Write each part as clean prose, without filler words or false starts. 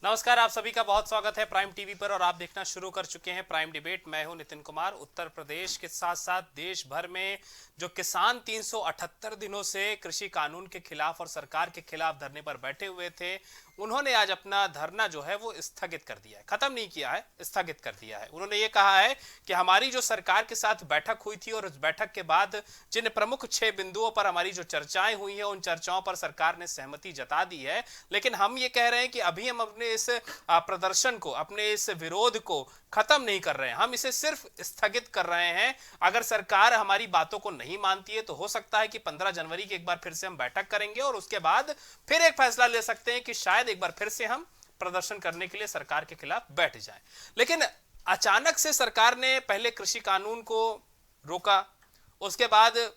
नमस्कार, आप सभी का बहुत स्वागत है प्राइम टीवी पर और आप देखना शुरू कर चुके हैं प्राइम डिबेट। मैं हूं नितिन कुमार। उत्तर प्रदेश के साथ साथ देश भर में जो किसान 378 दिनों से कृषि कानून के खिलाफ और सरकार के खिलाफ धरने पर बैठे हुए थे, उन्होंने आज अपना धरना जो है वो स्थगित कर दिया है। खत्म नहीं किया है, स्थगित कर दिया है। उन्होंने ये कहा है कि हमारी जो सरकार के साथ बैठक हुई थी और उस बैठक के बाद जिन प्रमुख 6 बिंदुओं पर हमारी जो चर्चाएं हुई हैं, उन चर्चाओं पर सरकार ने सहमति जता दी है। लेकिन हम ये कह रहे हैं कि अभी हम अपने इस प्रदर्शन को, अपने इस विरोध को खत्म नहीं कर रहे हैं, हम इसे सिर्फ स्थगित कर रहे हैं। अगर सरकार हमारी बातों को नहीं मानती है तो हो सकता है कि 15 जनवरी की एक बार फिर से हम बैठक करेंगे और उसके बाद फिर एक फैसला ले सकते हैं कि शायद एक बार फिर से हम प्रदर्शन करने के लिए सरकार के खिलाफ बैठ जाएं। लेकिन अचानक से सरकार ने पहले कृषि कानून को रोका, उसके बाद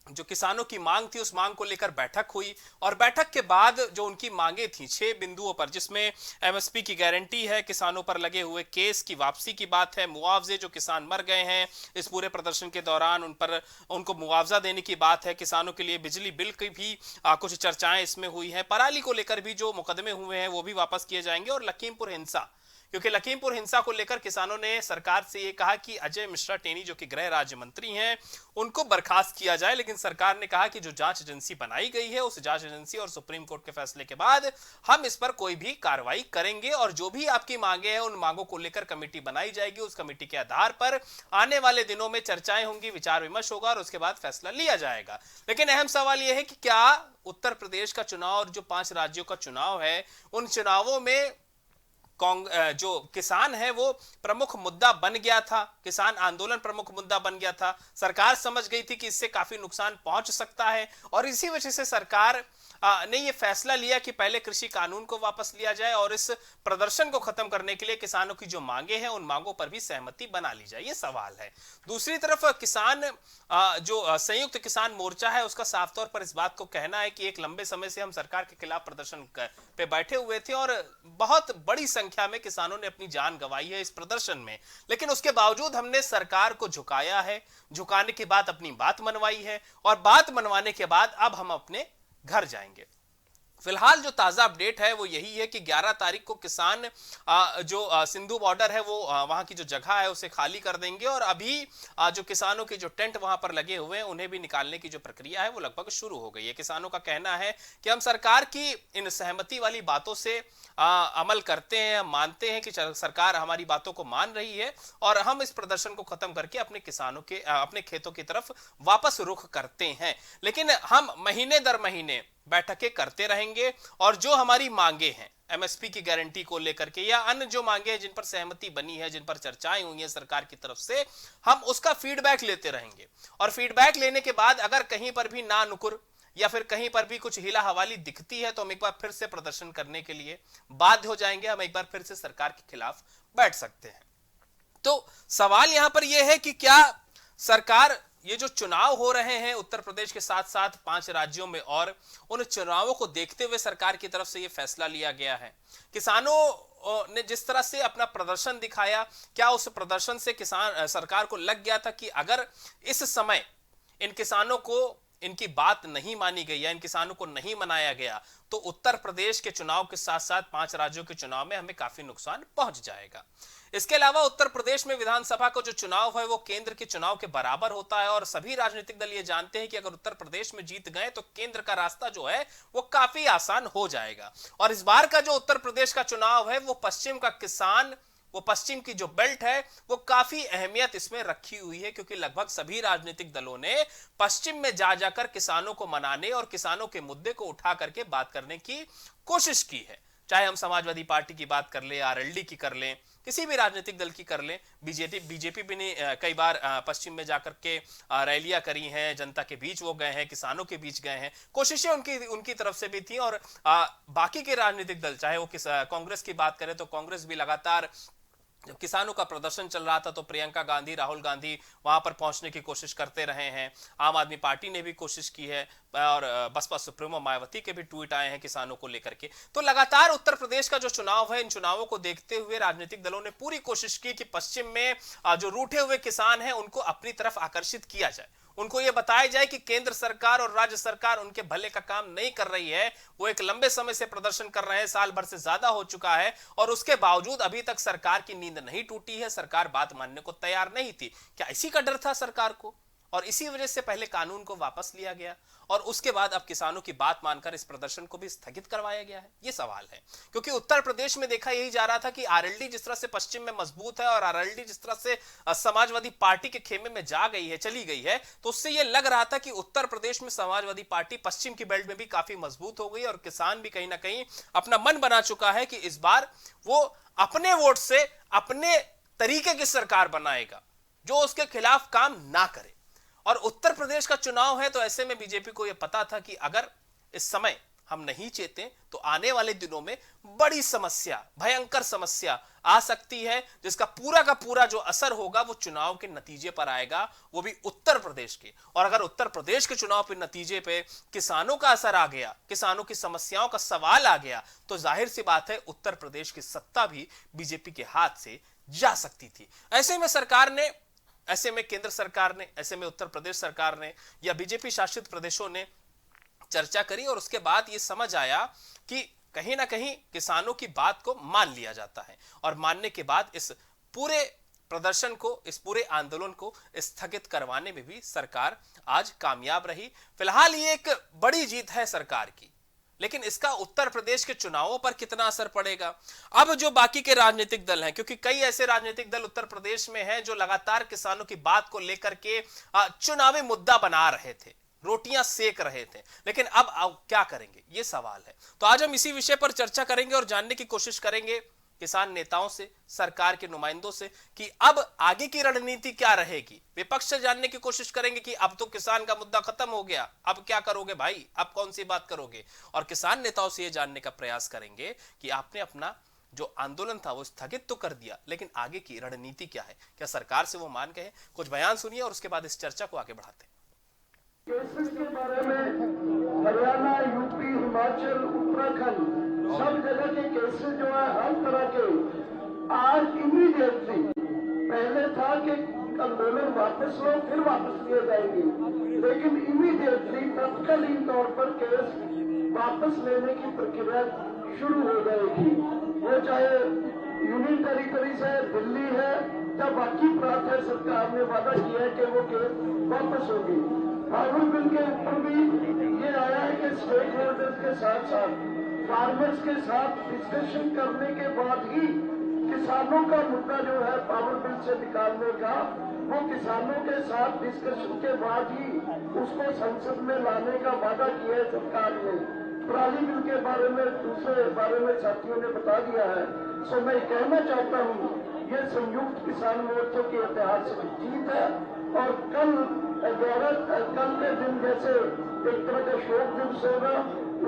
जो किसानों की मांग थी उस मांग को लेकर बैठक हुई और बैठक के बाद जो उनकी मांगे थी 6 बिंदुओं पर, जिसमें एमएसपी की गारंटी है, किसानों पर लगे हुए केस की वापसी की बात है, मुआवजे जो किसान मर गए हैं इस पूरे प्रदर्शन के दौरान उन पर उनको मुआवजा देने की बात है, किसानों के लिए बिजली बिल की भी कुछ चर्चाएं इसमें हुई हैं, पराली को लेकर भी जो मुकदमे हुए हैं वो भी वापस किए जाएंगे और लखीमपुर हिंसा, क्योंकि लखीमपुर हिंसा को लेकर किसानों ने सरकार से ये कहा कि अजय मिश्रा टेनी जो कि गृह राज्य मंत्री हैं उनको बर्खास्त किया जाए। लेकिन सरकार ने कहा कि जो जांच एजेंसी बनाई गई है उस जांच एजेंसी और सुप्रीम कोर्ट के फैसले के बाद हम इस पर कोई भी कार्रवाई करेंगे और जो भी आपकी मांगे हैं उन मांगों को लेकर कमेटी बनाई जाएगी। उस कमेटी के आधार पर आने वाले दिनों में चर्चाएं होंगी, विचार विमर्श होगा और उसके बाद फैसला लिया जाएगा। लेकिन अहम सवाल यह है कि क्या उत्तर प्रदेश का चुनाव और जो 5 राज्यों का चुनाव है उन चुनावों में जो किसान है वो प्रमुख मुद्दा बन गया था, किसान आंदोलन प्रमुख मुद्दा बन गया था। सरकार समझ गई थी कि इससे काफी नुकसान पहुंच सकता है और इसी वजह से सरकार ने ये फैसला लिया कि पहले कृषि कानून को वापस लिया जाए और इस प्रदर्शन को खत्म करने के लिए किसानों की जो मांगे हैं उन मांगों पर भी सहमति बना ली जाए, ये सवाल है। दूसरी तरफ किसान जो संयुक्त किसान मोर्चा है उसका साफ तौर पर इस बात को कहना है कि एक लंबे समय से हम सरकार के खिलाफ प्रदर्शन पे बैठे हुए थे और बहुत बड़ी संख्या में किसानों ने अपनी जान गंवाई है इस प्रदर्शन में, लेकिन उसके बावजूद हमने सरकार को झुकाया है, झुकाने के बाद अपनी बात मनवाई है और बात मनवाने के बाद अब हम अपने घर जाएंगे। फिलहाल जो ताजा अपडेट है वो यही है कि 11 तारीख को किसान जो सिंधु बॉर्डर है वो वहां की जो जगह है उसे खाली कर देंगे और अभी जो किसानों के जो टेंट वहां पर लगे हुए हैं उन्हें भी निकालने की जो प्रक्रिया है वो लगभग शुरू हो गई है। किसानों का कहना है कि हम सरकार की इन सहमति वाली बातों से अमल करते हैं, हम मानते हैं कि सरकार हमारी बातों को मान रही है और हम इस प्रदर्शन को खत्म करके अपने किसानों के अपने खेतों की तरफ वापस रुख करते हैं। लेकिन हम महीने दर महीने बैठकें करते रहेंगे और जो हमारी मांगे हैं एमएसपी की गारंटी को लेकर के या अन्य जो मांगे हैं जिन पर सहमति बनी है, जिन पर चर्चाएं हुई हैं सरकार की तरफ से, हम उसका फीडबैक लेते रहेंगे और फीडबैक लेने के बाद अगर कहीं पर भी ना नुकुर या फिर कहीं पर भी कुछ हिला हवाली दिखती है तो हम एक बार फिर से प्रदर्शन करने के लिए बाध्य हो जाएंगे, हम एक बार फिर से सरकार के खिलाफ बैठ सकते हैं। तो सवाल यहां पर यह है कि क्या सरकार, ये जो चुनाव हो रहे हैं उत्तर प्रदेश के साथ साथ 5 राज्यों में और उन चुनावों को देखते हुए सरकार की तरफ से यह फैसला लिया गया है, किसानों ने जिस तरह से अपना प्रदर्शन दिखाया, क्या उस प्रदर्शन से किसान सरकार को लग गया था कि अगर इस समय इन किसानों को इनकी बात नहीं मानी गई या इन किसानों को नहीं मनाया गया तो उत्तर प्रदेश के चुनाव के साथ साथ 5 राज्यों के चुनाव में हमें काफी नुकसान पहुंच जाएगा। इसके अलावा उत्तर प्रदेश में विधानसभा का जो चुनाव है वो केंद्र के चुनाव के बराबर होता है और सभी राजनीतिक दल ये जानते हैं कि अगर उत्तर प्रदेश में जीत गए तो केंद्र का रास्ता जो है वो काफी आसान हो जाएगा। और इस बार का जो उत्तर प्रदेश का चुनाव है वो पश्चिम का किसान, वो पश्चिम की जो बेल्ट है वो काफी अहमियत इसमें रखी हुई है, क्योंकि लगभग सभी राजनीतिक दलों ने पश्चिम में जा जाकर किसानों को मनाने और किसानों के मुद्दे को उठा करके बात करने की कोशिश की है। चाहे हम समाजवादी पार्टी की बात कर लें, आरएलडी की कर लें, किसी भी राजनीतिक दल की कर लें, बीजेपी भी ने कई बार पश्चिम में जाकर के रैलियां करी हैं, जनता के बीच वो गए हैं, किसानों के बीच गए हैं, कोशिशें उनकी तरफ से भी थी। और बाकी के राजनीतिक दल, चाहे वो कांग्रेस की बात करें तो कांग्रेस भी लगातार, जब किसानों का प्रदर्शन चल रहा था तो प्रियंका गांधी, राहुल गांधी वहां पर पहुंचने की कोशिश करते रहे हैं। आम आदमी पार्टी ने भी कोशिश की है और बसपा सुप्रीमो मायावती के भी ट्वीट आए हैं किसानों को लेकर के। तो लगातार उत्तर प्रदेश का जो चुनाव है, इन चुनावों को देखते हुए राजनीतिक दलों ने पूरी कोशिश की कि पश्चिम में जो रूठे हुए किसान हैं उनको अपनी तरफ आकर्षित किया जाए, उनको ये बताया जाए कि केंद्र सरकार और राज्य सरकार उनके भले का काम नहीं कर रही है। वो एक लंबे समय से प्रदर्शन कर रहे हैं, साल भर से ज्यादा हो चुका है, और उसके बावजूद अभी तक सरकार की नींद नहीं टूटी है, सरकार बात मानने को तैयार नहीं थी। क्या इसी का डर था सरकार को, और इसी वजह से पहले कानून को वापस लिया गया और उसके बाद अब किसानों की बात मानकर इस प्रदर्शन को भी स्थगित करवाया गया है? ये सवाल है, क्योंकि उत्तर प्रदेश में देखा यही जा रहा था कि आरएलडी जिस तरह से पश्चिम में मजबूत है और आरएलडी जिस तरह से समाजवादी पार्टी के खेमे में जा गई है, चली गई है, तो उससे यह लग रहा था कि उत्तर प्रदेश में समाजवादी पार्टी पश्चिम की बेल्ट में भी काफी मजबूत हो गई और किसान भी कहीं ना कहीं अपना मन बना चुका है कि इस बार वो अपने वोट से अपने तरीके की सरकार बनाएगा जो उसके खिलाफ काम ना करे। और उत्तर प्रदेश का चुनाव है, तो ऐसे में बीजेपी को यह पता था कि अगर इस समय हम नहीं चेतें तो आने वाले दिनों में बड़ी समस्या, भयंकर समस्या आ सकती है, जिसका पूरा का पूरा जो असर होगा वो चुनाव के नतीजे पर आएगा, वो भी उत्तर प्रदेश के। और अगर उत्तर प्रदेश के चुनाव के नतीजे पे किसानों का असर आ गया, किसानों की समस्याओं का सवाल आ गया, तो जाहिर सी बात है उत्तर प्रदेश की सत्ता भी बीजेपी के हाथ से जा सकती थी। ऐसे में सरकार ने, ऐसे में केंद्र सरकार ने, ऐसे में उत्तर प्रदेश सरकार ने या बीजेपी शासित प्रदेशों ने चर्चा करी और उसके बाद यह समझ आया कि कहीं ना कहीं किसानों की बात को मान लिया जाता है, और मानने के बाद इस पूरे प्रदर्शन को, इस पूरे आंदोलन को स्थगित करवाने में भी सरकार आज कामयाब रही। फिलहाल ये एक बड़ी जीत है सरकार की, लेकिन इसका उत्तर प्रदेश के चुनावों पर कितना असर पड़ेगा? अब जो बाकी के राजनीतिक दल हैं, क्योंकि कई ऐसे राजनीतिक दल उत्तर प्रदेश में हैं जो लगातार किसानों की बात को लेकर के चुनावी मुद्दा बना रहे थे, रोटियां सेक रहे थे, लेकिन अब क्या करेंगे, ये सवाल है। तो आज हम इसी विषय पर चर्चा करेंगे और जानने की कोशिश करेंगे किसान नेताओं से, सरकार के नुमाइंदों से, कि अब आगे की रणनीति क्या रहेगी। विपक्ष से जानने की कोशिश करेंगे कि अब तो किसान का मुद्दा खत्म हो गया, अब क्या करोगे भाई, अब कौन सी बात करोगे। और किसान नेताओं से यह जानने का प्रयास करेंगे कि आपने अपना जो आंदोलन था वो स्थगित तो कर दिया, लेकिन आगे की रणनीति क्या है, क्या सरकार से वो मान गए? कुछ बयान सुनिए और उसके बाद इस चर्चा को आगे बढ़ाते हैं। केसेस के बारे में हरियाणा, यूपी, हिमाचल, उत्तराखंड सब जगह के केसेस जो है हर तरह के आज इमीडिएटली, पहले था कि आंदोलन वापस लो फिर वापस लिए जाएंगे, लेकिन इमीडिएटली तत्कालीन तौर पर केस वापस लेने की प्रक्रिया शुरू हो जाएगी। वो चाहे यूनियन टेरिटरी से दिल्ली है या बाकी प्रांत है, सरकार ने वादा किया है कि वो केस वापस होगी। पावर बिल के ऊपर भी ये आया है कि स्टेक होल्डर्स के साथ साथ फार्मर्स के साथ डिस्कशन करने के बाद ही किसानों का मुद्दा जो है पावर बिल से निकालने का, वो किसानों के साथ डिस्कशन के बाद ही उसको संसद में लाने का वादा किया है सरकार ने। पराली बिल के बारे में, दूसरे बारे में साथियों ने बता दिया है। सो मैं कहना चाहता हूँ ये संयुक्त किसान मोर्चे की ऐतिहासिक जीत है, और कल के दिन जैसे एक तरह का शोक दिवस होगा,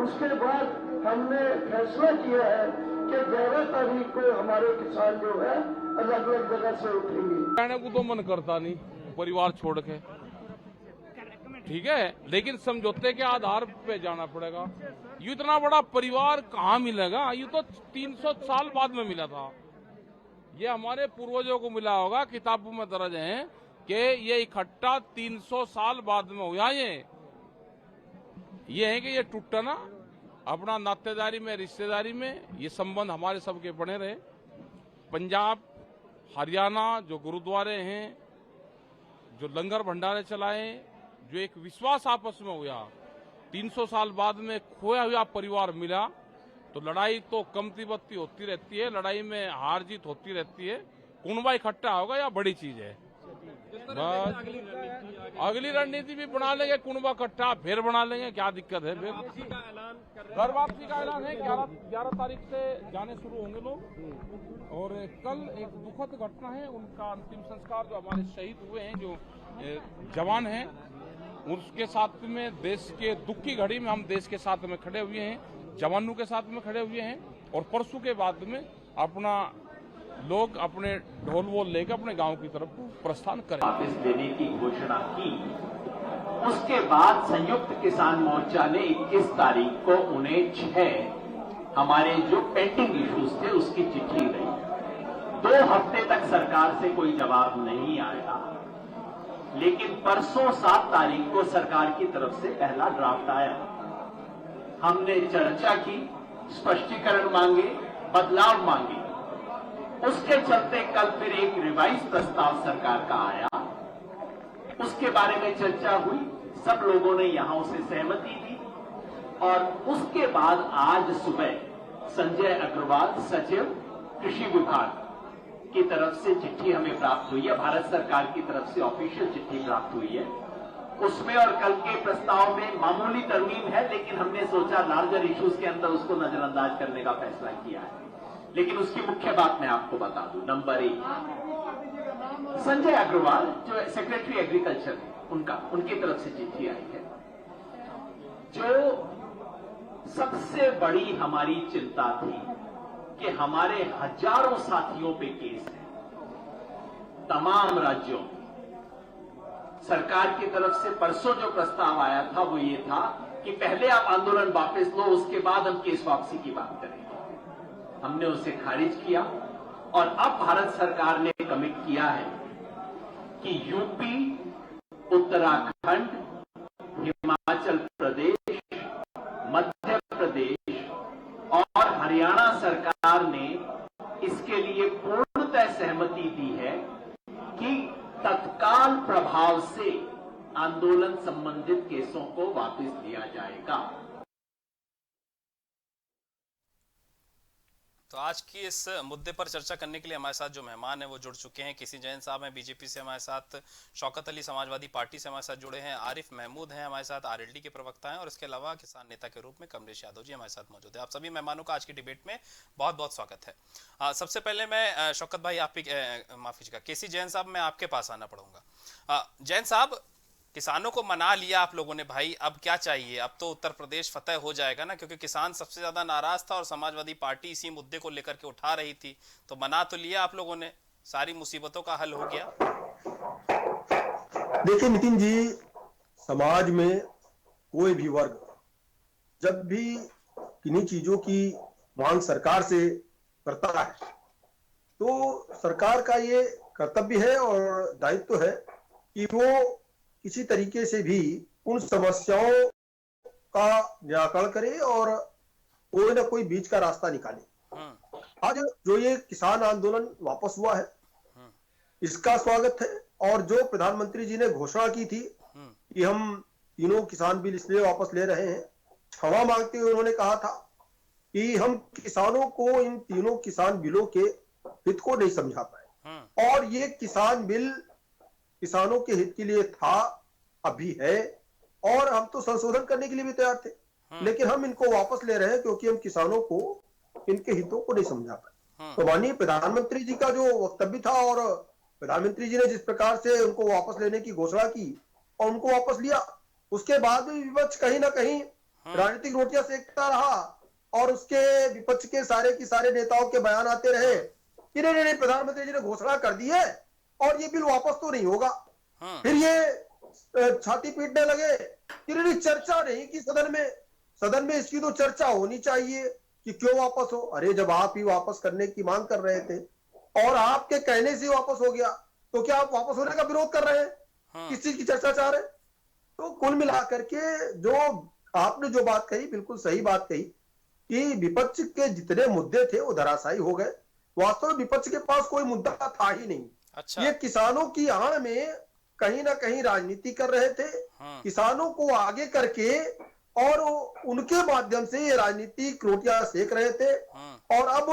उसके बाद हमने फैसला किया है कि 11 तारीख को हमारे किसान जो है अलग अलग जगह से उठेंगे। कहने को तो मन करता नहीं परिवार छोड़ के, ठीक है, लेकिन समझौते के आधार पे जाना पड़ेगा। ये इतना बड़ा परिवार कहाँ मिलेगा? ये तो 300 साल बाद में मिला था। ये हमारे पूर्वजों को मिला होगा, किताबों में दर्ज है कि ये इकट्ठा 300 साल बाद में हुआ। ये है कि ये टूटा ना, अपना नातेदारी में, रिश्तेदारी में ये संबंध हमारे सबके बने रहे। पंजाब, हरियाणा जो गुरुद्वारे हैं, जो लंगर भंडारे चलाए, जो एक विश्वास आपस में हुआ, 300 साल बाद में खोया हुआ परिवार मिला, तो लड़ाई तो कमती बत्ती होती रहती है, लड़ाई में हार जीत होती रहती है, कुनबा इकट्ठा होगा या बड़ी चीज है। बस अगली रणनीति भी बना लेंगे, कुनबा इकट्ठा फिर बना लेंगे, क्या दिक्कत है। फिर घर वापसी का ऐलान है, 11 तारीख से जाने शुरू होंगे लोग। और कल एक दुखद घटना है, उनका अंतिम संस्कार जो हमारे शहीद हुए हैं, जो जवान हैं, उसके साथ में देश के दुख की घड़ी में हम देश के साथ में खड़े हुए हैं, जवानों के साथ में खड़े हुए हैं। और परसों के बाद में अपना लोग अपने ढोल वोल लेकर अपने गांव की तरफ प्रस्थान करें। वापस देने की घोषणा की, उसके बाद संयुक्त किसान मोर्चा ने 21 तारीख को उन्हें 6 हमारे जो पेंडिंग इश्यूज थे उसकी चिट्ठी दी। 2 हफ्ते तक सरकार से कोई जवाब नहीं आया। लेकिन परसों 7 तारीख को सरकार की तरफ से पहला ड्राफ्ट आया। हमने चर्चा की, स्पष्टीकरण मांगे, बदलाव मांगे। उसके चलते कल फिर एक रिवाइज प्रस्ताव सरकार का आया, उसके बारे में चर्चा हुई, सब लोगों ने यहां उसे सहमति दी और उसके बाद आज सुबह संजय अग्रवाल सचिव कृषि विभाग की तरफ से चिट्ठी हमें प्राप्त हुई है, भारत सरकार की तरफ से ऑफिशियल चिट्ठी प्राप्त हुई है। उसमें और कल के प्रस्ताव में मामूली तरमीम है, लेकिन हमने सोचा लार्जर इश्यूज के अंदर उसको नजरअंदाज करने का फैसला किया है। लेकिन उसकी मुख्य बात मैं आपको बता दूं। नंबर 1, संजय अग्रवाल जो सेक्रेटरी एग्रीकल्चर है, उनकी तरफ से चिट्ठी आई है। जो सबसे बड़ी हमारी चिंता थी कि हमारे हजारों साथियों पे केस है तमाम राज्यों में। सरकार की तरफ से परसों जो प्रस्ताव आया था वो ये था कि पहले आप आंदोलन वापस लो, उसके बाद हम केस वापसी की बात करेंगे। हमने उसे खारिज किया और अब भारत सरकार ने कमिट किया है कि यूपी, उत्तराखंड, हिमाचल प्रदेश, मध्य प्रदेश और हरियाणा सरकार ने इसके लिए पूर्णतः सहमति दी है कि तत्काल प्रभाव से आंदोलन संबंधित केसों को वापस लिया जाएगा। तो आज की इस मुद्दे पर चर्चा करने के लिए हमारे साथ जो मेहमान हैं वो जुड़ चुके हैं। केसी जैन साहब हैं बीजेपी से हमारे साथ, शौकत अली समाजवादी पार्टी से हमारे साथ जुड़े हैं, आरिफ महमूद हैं हमारे साथ, आरएलडी के प्रवक्ता हैं, और इसके अलावा किसान नेता के रूप में कमलेश यादव जी हमारे साथ मौजूद है। आप सभी मेहमानों का आज की डिबेट में बहुत बहुत स्वागत है। सबसे पहले मैं शौकत भाई आप माफी का केसी जैन साहब मैं आपके पास आना पड़ूंगा। जैन साहब, किसानों को मना लिया आप लोगों ने भाई, अब क्या चाहिए? अब तो उत्तर प्रदेश फतेह हो जाएगा ना, क्योंकि किसान सबसे ज्यादा नाराज था और समाजवादी पार्टी इसी मुद्दे को लेकर के उठा रही थी। तो मना तो लिया आप लोगों ने, सारी मुसीबतों का हल हो गया। देखिए नितिन जी, समाज में कोई भी वर्ग जब भी किन्हीं चीजों की मांग सरकार से करता है तो सरकार का ये कर्तव्य है और दायित्व है कि वो किसी तरीके से भी उन समस्याओं का निराकरण करे और कोई ना कोई बीच का रास्ता निकाले। आज जो ये किसान आंदोलन वापस हुआ है इसका स्वागत है, और जो प्रधानमंत्री जी ने घोषणा की थी कि हम तीनों किसान बिल इसलिए वापस ले रहे हैं, क्षमा मांगते हुए उन्होंने कहा था कि हम किसानों को इन तीनों किसान बिलों के हित को नहीं समझा पाए, और ये किसान बिल किसानों के हित के लिए था, अभी है, और हम तो संशोधन करने के लिए भी तैयार थे, लेकिन हम इनको वापस ले रहे हैं क्योंकि हम किसानों को इनके हितों को नहीं समझा पाए। तो माननीय प्रधानमंत्री जी का जो वक्तव्य था और प्रधानमंत्री जी ने जिस प्रकार से उनको वापस लेने की घोषणा की और उनको वापस लिया, उसके बाद भी विपक्ष कहीं ना कहीं राजनीतिक रोटियां सेकता रहा और उसके विपक्ष के सारे नेताओं के बयान आते रहे कि नहीं, प्रधानमंत्री जी ने घोषणा कर दी है और ये बिल वापस तो नहीं होगा। फिर ये छाती पीटने लगे कि नहीं, चर्चा नहीं की सदन में इसकी तो चर्चा होनी चाहिए कि क्यों वापस हो। अरे जब आप ही वापस करने की मांग कर रहे थे और आपके कहने से वापस हो गया, तो क्या आप वापस होने का विरोध कर रहे हैं? किस चीज की चर्चा चाह रहे हैं? तो कुल मिलाकर के जो आपने जो बात कही, बिल्कुल सही बात कही कि विपक्ष के जितने मुद्दे थे वो धराशायी हो गए। वास्तव में विपक्ष के पास कोई मुद्दा था ही नहीं। अच्छा। ये किसानों की आड़ में कहीं ना कहीं राजनीति कर रहे थे, किसानों को आगे करके और उनके माध्यम से ये राजनीतिक रोटियां सेक रहे थे, और अब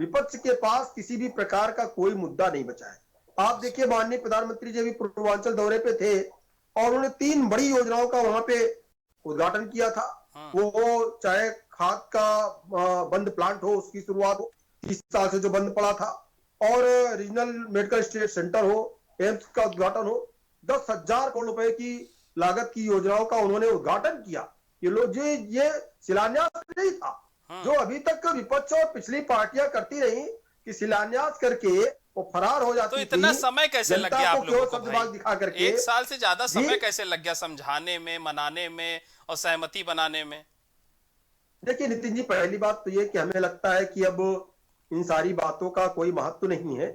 विपक्ष के पास किसी भी प्रकार का कोई मुद्दा नहीं बचा है। आप देखिए, माननीय प्रधानमंत्री जी भी पूर्वांचल दौरे पे थे और उन्होंने 3 बड़ी योजनाओं का वहां पे उद्घाटन किया था। वो चाहे खाद का बंद प्लांट हो, उसकी शुरुआत हो 30 साल से जो बंद पड़ा था, और रीजनल मेडिकल स्टेट सेंटर हो, एम्स का उद्घाटन हो, 10,000 करोड़ रुपए की लागत की योजनाओं का उन्होंने उद्घाटन किया। ये शिलान्यास नहीं था जो अभी तक विपक्ष और पिछली पार्टियां करती रही कि शिलान्यास करके वो फरार हो जाती। तो इतना समय कैसे लग गया आप लोगों को भाई? दिखा करके 1 साल से ज्यादा समय कैसे लग गया समझाने में, मनाने में और सहमति बनाने में? देखिए नितिन जी, पहली बात तो ये कि हमें लगता है कि अब इन सारी बातों का कोई महत्व नहीं है,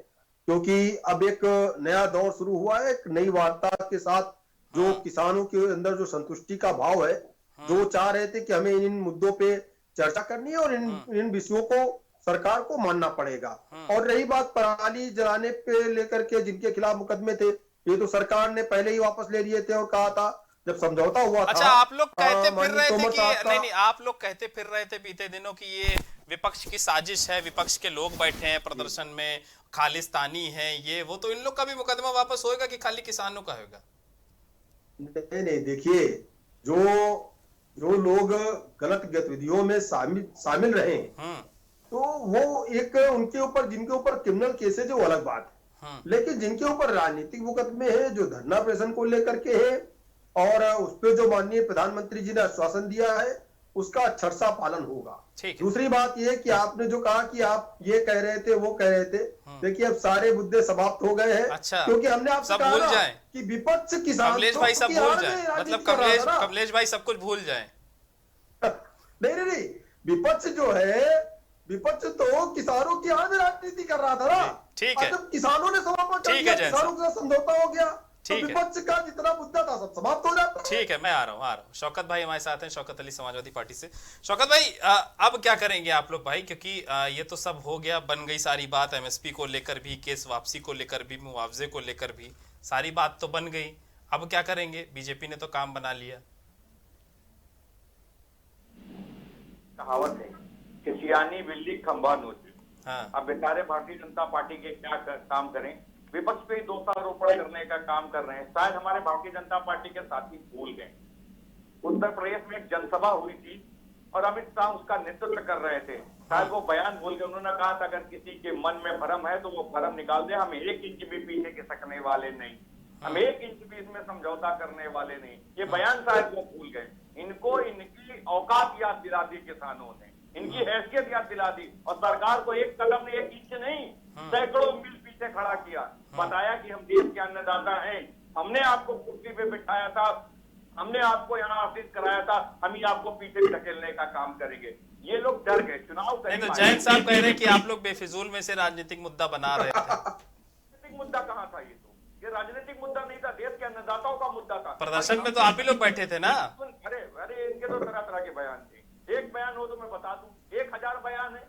क्योंकि अब एक नया दौर शुरू हुआ है, एक नई वार्ता के साथ जो किसानों के अंदर जो संतुष्टि का भाव है, जो चाह रहे थे कि हमें इन मुद्दों पे चर्चा करनी है और इन विषयों को सरकार को मानना पड़ेगा। और रही बात पराली जलाने पे लेकर के जिनके खिलाफ मुकदमे थे, ये तो सरकार ने पहले ही वापस ले लिए थे और कहा था जब समझौता हुआ था। अच्छा, आप लोग कहते फिर रहे थे कि नहीं, नहीं, आप लोग कहते फिर रहे थे बीते दिनों की ये विपक्ष की साजिश है, विपक्ष के लोग बैठे हैं प्रदर्शन में, खालिस्तानी है ये वो, तो इन लोग का भी मुकदमा वापस होएगा कि खाली किसानों का होगा? नहीं, देखिए, जो लोग गलत गतिविधियों में शामिल रहे, तो वो एक उनके ऊपर, जिनके ऊपर क्रिमिनल केसेज है वो अलग बात है, लेकिन जिनके ऊपर राजनीतिक मुकदमे हैं, जो धरना प्रदर्शन को लेकर के है, और उस पर जो माननीय प्रधानमंत्री जी ने आश्वासन दिया है, उसका अक्षरशः पालन होगा। दूसरी बात यह कि आपने जो कहा कि आप ये कह रहे थे वो कह रहे थे, देखिए अब सारे मुद्दे समाप्त हो गए हैं। अच्छा, क्योंकि हमने आपसे कहा ना कि विपक्ष किसान, कमलेश भाई सब भूल जाए, मतलब कमलेश भाई सब कुछ भूल जाए। नहीं, विपक्ष जो है, विपक्ष तो किसानों की आज राजनीति कर रहा था ना। ठीक है, जब किसानों ने समापन कर दिया, किसानों के साथ समझौता हो गया, तो विपक्ष का जितना मुद्दा था सब समाप्त हो जाता। ठीक है, मैं आ रहा हूँ। शौकत भाई हमारे साथ हैं, शौकत अली समाजवादी पार्टी से। शौकत भाई, अब क्या करेंगे आप लोग भाई, क्योंकि ये तो सब हो गया, बन गई सारी बात, एमएसपी को लेकर भी, केस वापसी को लेकर भी, मुआवजे को लेकर भी सारी बात तो बन गई, अब क्या करेंगे? बीजेपी ने तो काम बना लिया। कहावत है कि सियानी बिल्ली खंबा नोच। हाँ। अब बेचारे भारतीय जनता पार्टी के क्या काम करें, विपक्ष पे दोषारोपण करने का काम कर रहे हैं। शायद हमारे भारतीय जनता पार्टी के साथी भूल गए, उत्तर प्रदेश में एक जनसभा हुई थी और अमित शाह उसका नेतृत्व कर रहे थे। शायद वो बयान भूल गए। उन्होंने कहा था अगर किसी के मन में भ्रम है तो वो भ्रम निकाल दे, हम 1 इंच भी पीछे खिसकने वाले नहीं, हम 1 इंच भी इसमें समझौता करने वाले नहीं। ये बयान शायद वो भूल गए। इनको इनकी औकात याद दिला दी किसानों ने, इनकी हैसियत याद दिला दी, और सरकार को एक कदम 1 इंच नहीं, सैकड़ों मील पीछे खड़ा किया, बताया कि हम देश के अन्नदाता हैं, हमने आपको कुर्सी पे बिठाया था, हमने आपको यहाँ आशीष कराया था, हम ही आपको पीछे धकेलने का काम करेंगे। ये लोग डर गए, चुनाव नहीं तो जैन साहब कह रहे हैं कि आप लोग बेफिजूल में से राजनीतिक मुद्दा बना रहे थे। राजनीतिक मुद्दा कहाँ था? ये राजनीतिक मुद्दा नहीं था, देश के अन्नदाताओं का मुद्दा था। प्रदर्शन में तो आप ही लोग बैठे थे ना। अरे इनके तो तरह तरह के बयान थे। एक बयान हो तो मैं बता दूं, 1000 बयान है,